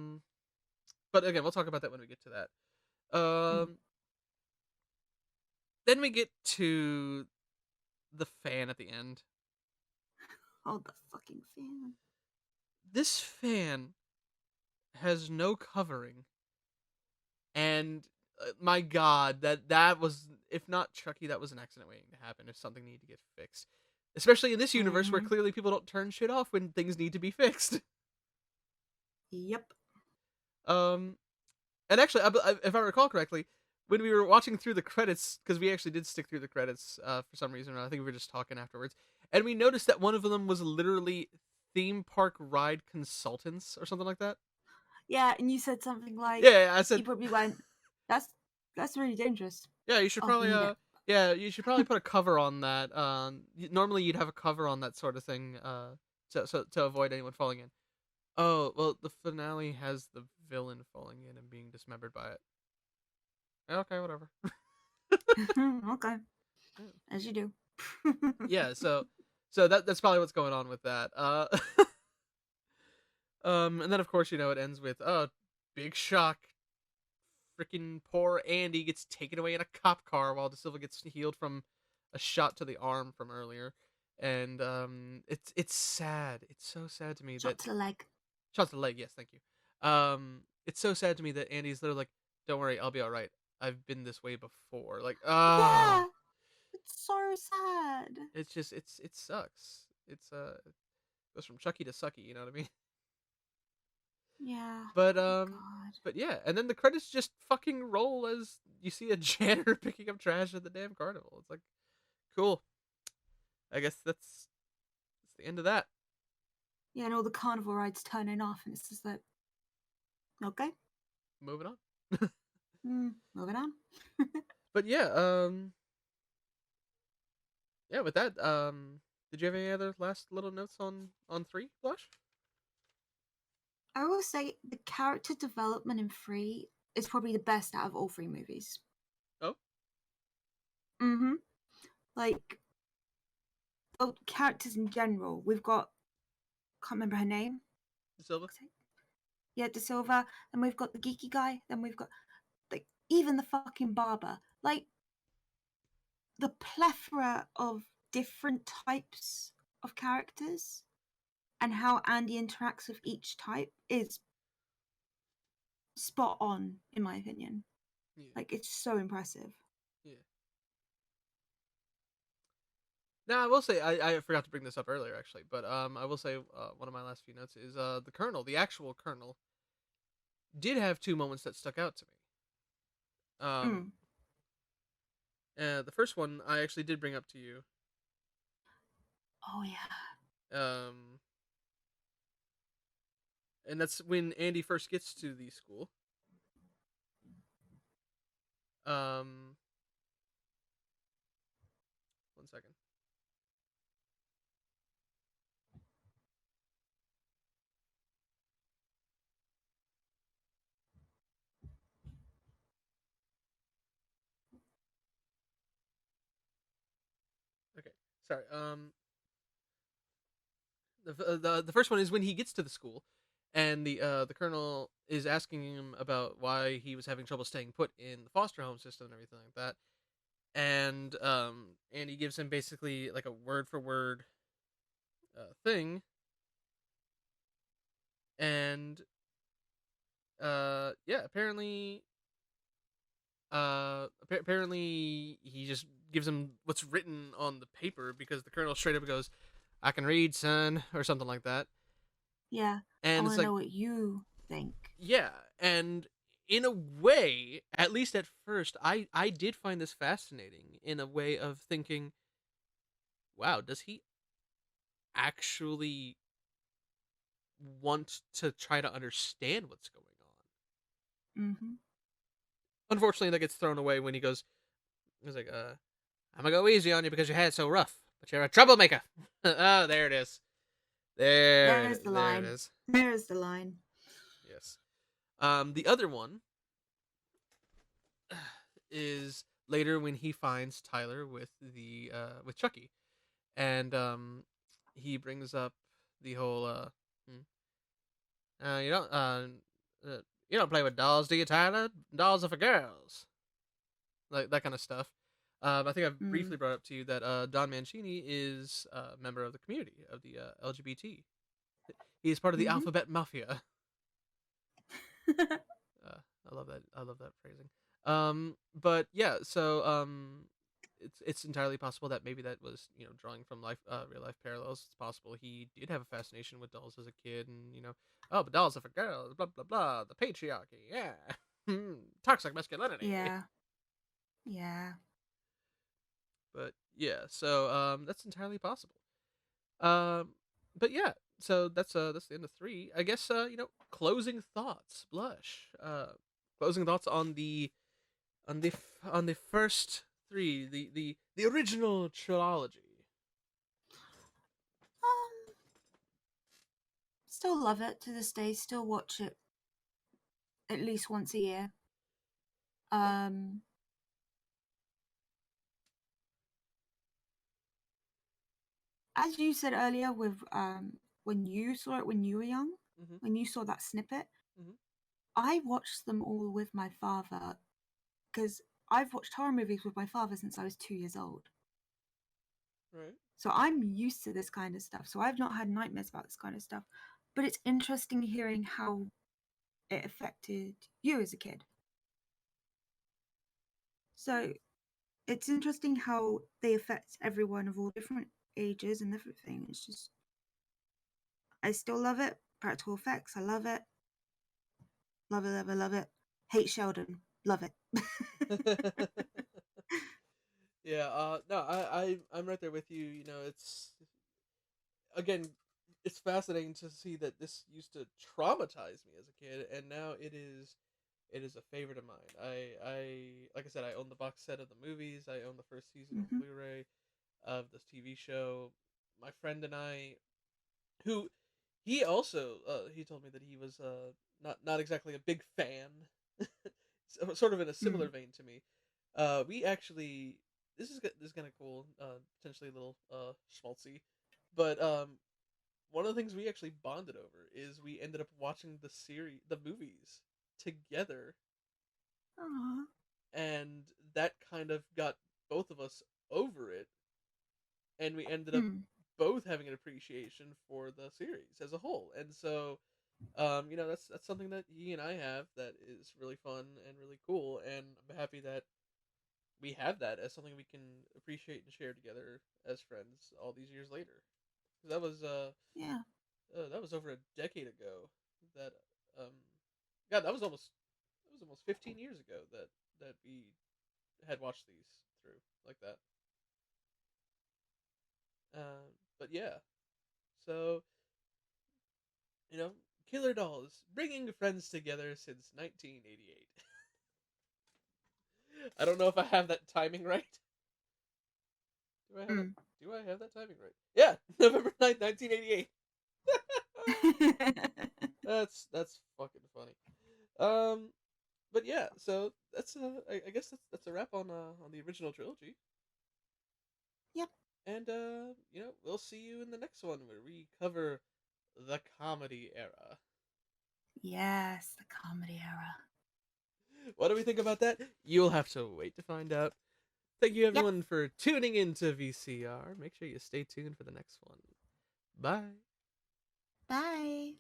but again, we'll talk about that when we get to that. Then we get to the fan at the end. Oh, the fucking fan. This fan has no covering. And my god, that was, if not Chucky, that was an accident waiting to happen if something needed to get fixed. Especially in this universe where clearly people don't turn shit off when things need to be fixed. Yep. And actually, if I recall correctly, when we were watching through the credits, because we actually did stick through the credits for some reason, I think we were just talking afterwards, and we noticed that one of them was literally theme park ride consultants or something like that. Yeah, and you said something like, yeah, I said, you probably went, that's really dangerous. Yeah, you should probably you should probably put a cover on that. Normally you'd have a cover on that sort of thing to avoid anyone falling in. Oh, well, the finale has the villain falling in and being dismembered by it. Okay, whatever. Okay. As you do. Yeah, so that's probably what's going on with that. And then of course, it ends with big shock. Freaking poor Andy gets taken away in a cop car while De Silva gets healed from a shot to the arm from earlier. And it's sad. It's so sad to me Shot to the leg. Shot to the leg, yes, thank you. It's so sad to me that Andy's literally like, don't worry, I'll be alright. I've been this way before. Like, yeah, it's so sad. It's just it sucks. It goes from Chucky to sucky, you know what I mean? Yeah. But Oh, God. but yeah, and then the credits just fucking roll as you see a janitor picking up trash at the damn carnival. It's like, cool. I guess that's the end of that. Yeah, and all the carnival rides turning off, and it's just like, okay, Moving on. moving on. But yeah, yeah. With that, did you have any other last little notes on 3, Blush? I will say the character development in 3 is probably the best out of all 3 movies. Oh, Mm-hmm. Like, oh, characters in general. We've got, can't remember her name. Silva. Yeah, De Silva. Then we've got the geeky guy. Then we've got, like, even the fucking barber. Like, the plethora of different types of characters and how Andy interacts with each type is spot on, in my opinion. Yeah, Like, it's so impressive. yeah. Now I will say I forgot to bring this up earlier actually, but I will say one of my last few notes is the Colonel, the actual Colonel, did have 2 moments that stuck out to me. Mm. The first one I actually did bring up to you. Oh, yeah. Um, and that's when Andy first gets to the school. Um, 1 second. Okay, sorry. The first one is when he gets to the school, and the colonel is asking him about why he was having trouble staying put in the foster home system and everything like that. And he gives him basically like a word for word thing, and yeah, apparently he just gives him what's written on the paper because the colonel straight up goes, "I can read, son," or something like that. Yeah. I And want it's to like, know what you think. yeah, and in a way, at least at first, I did find this fascinating in a way of thinking, wow, does he actually want to try to understand what's going on? Mm-hmm. Unfortunately, that gets thrown away when he's like, I'm gonna go easy on you because your head's so rough, but you're a troublemaker. Oh, there it is. There's the There it line. is. There's the line. Yes. The other one is later when he finds Tyler with Chucky, and he brings up the whole you don't uh, you don't play with dolls, do you, Tyler? Dolls are for girls, like that kind of stuff. I think I've Mm. briefly brought up to you that Don Mancini is a member of the community of the LGBT. He's part of the Mm-hmm. Alphabet Mafia. Uh, I love that. I love that phrasing. But yeah, so it's entirely possible that maybe that was drawing from real life parallels. It's possible he did have a fascination with dolls as a kid, and oh, but dolls are for girls. Blah blah blah. The patriarchy. Yeah. Toxic masculinity. Yeah. Yeah. But yeah, so that's entirely possible. Um, but yeah, so that's the end of 3. I guess closing thoughts, Blush. Closing thoughts on the first 3, the original trilogy. Um, Still love it to this day. Still watch it at least once a year. Okay. Um, as you said earlier, with when you saw it when you were young, Mhm. when you saw that snippet, Mhm. I watched them all with my father because I've watched horror movies with my father since I was 2 years old. Right. So I'm used to this kind of stuff. So I've not had nightmares about this kind of stuff. But it's interesting hearing how it affected you as a kid. So it's interesting how they affect everyone of all different ages and everything. It's just, I still love it. Practical effects, I love it. Love it, love it, love it. Hate Sheldon. Love it. Yeah, no, I'm right there with you. You know, it's again, it's fascinating to see that this used to traumatize me as a kid, and now it is a favorite of mine. Like I said, I own the box set of the movies. I own the first season on Mm-hmm. Blu-ray of this TV show. My friend and I, who he also he told me that he was not exactly a big fan, sort of in a similar Mm. vein to me. We actually this is kind of cool, potentially a little schmaltzy, but one of the things we actually bonded over is we ended up watching the movies together, Aw. and that kind of got both of us over it, and we ended up Mm. both having an appreciation for the series as a whole. And so, you know, that's something that he and I have that is really fun and really cool, and I'm happy that we have that as something we can appreciate and share together as friends all these years later. 'Cause Yeah. that was over a decade ago. That um, God, that was almost 15 years ago that we had watched these through like that. But yeah, so you know, Killer Dolls bringing friends together since 1988. I don't know if I have that timing right. Do I have that? Mm. Do I have that timing right? Yeah, November 9th, 1988. That's fucking funny. Um, but yeah, so that's I guess that's a wrap on the original trilogy, Yep. and you know, we'll see you in the next one where we cover the comedy era. Yes, the comedy era. What do we think about that? You'll have to wait to find out. Thank you Yep. everyone for tuning into V.C.R. Make sure you stay tuned for the next one. Bye. Bye.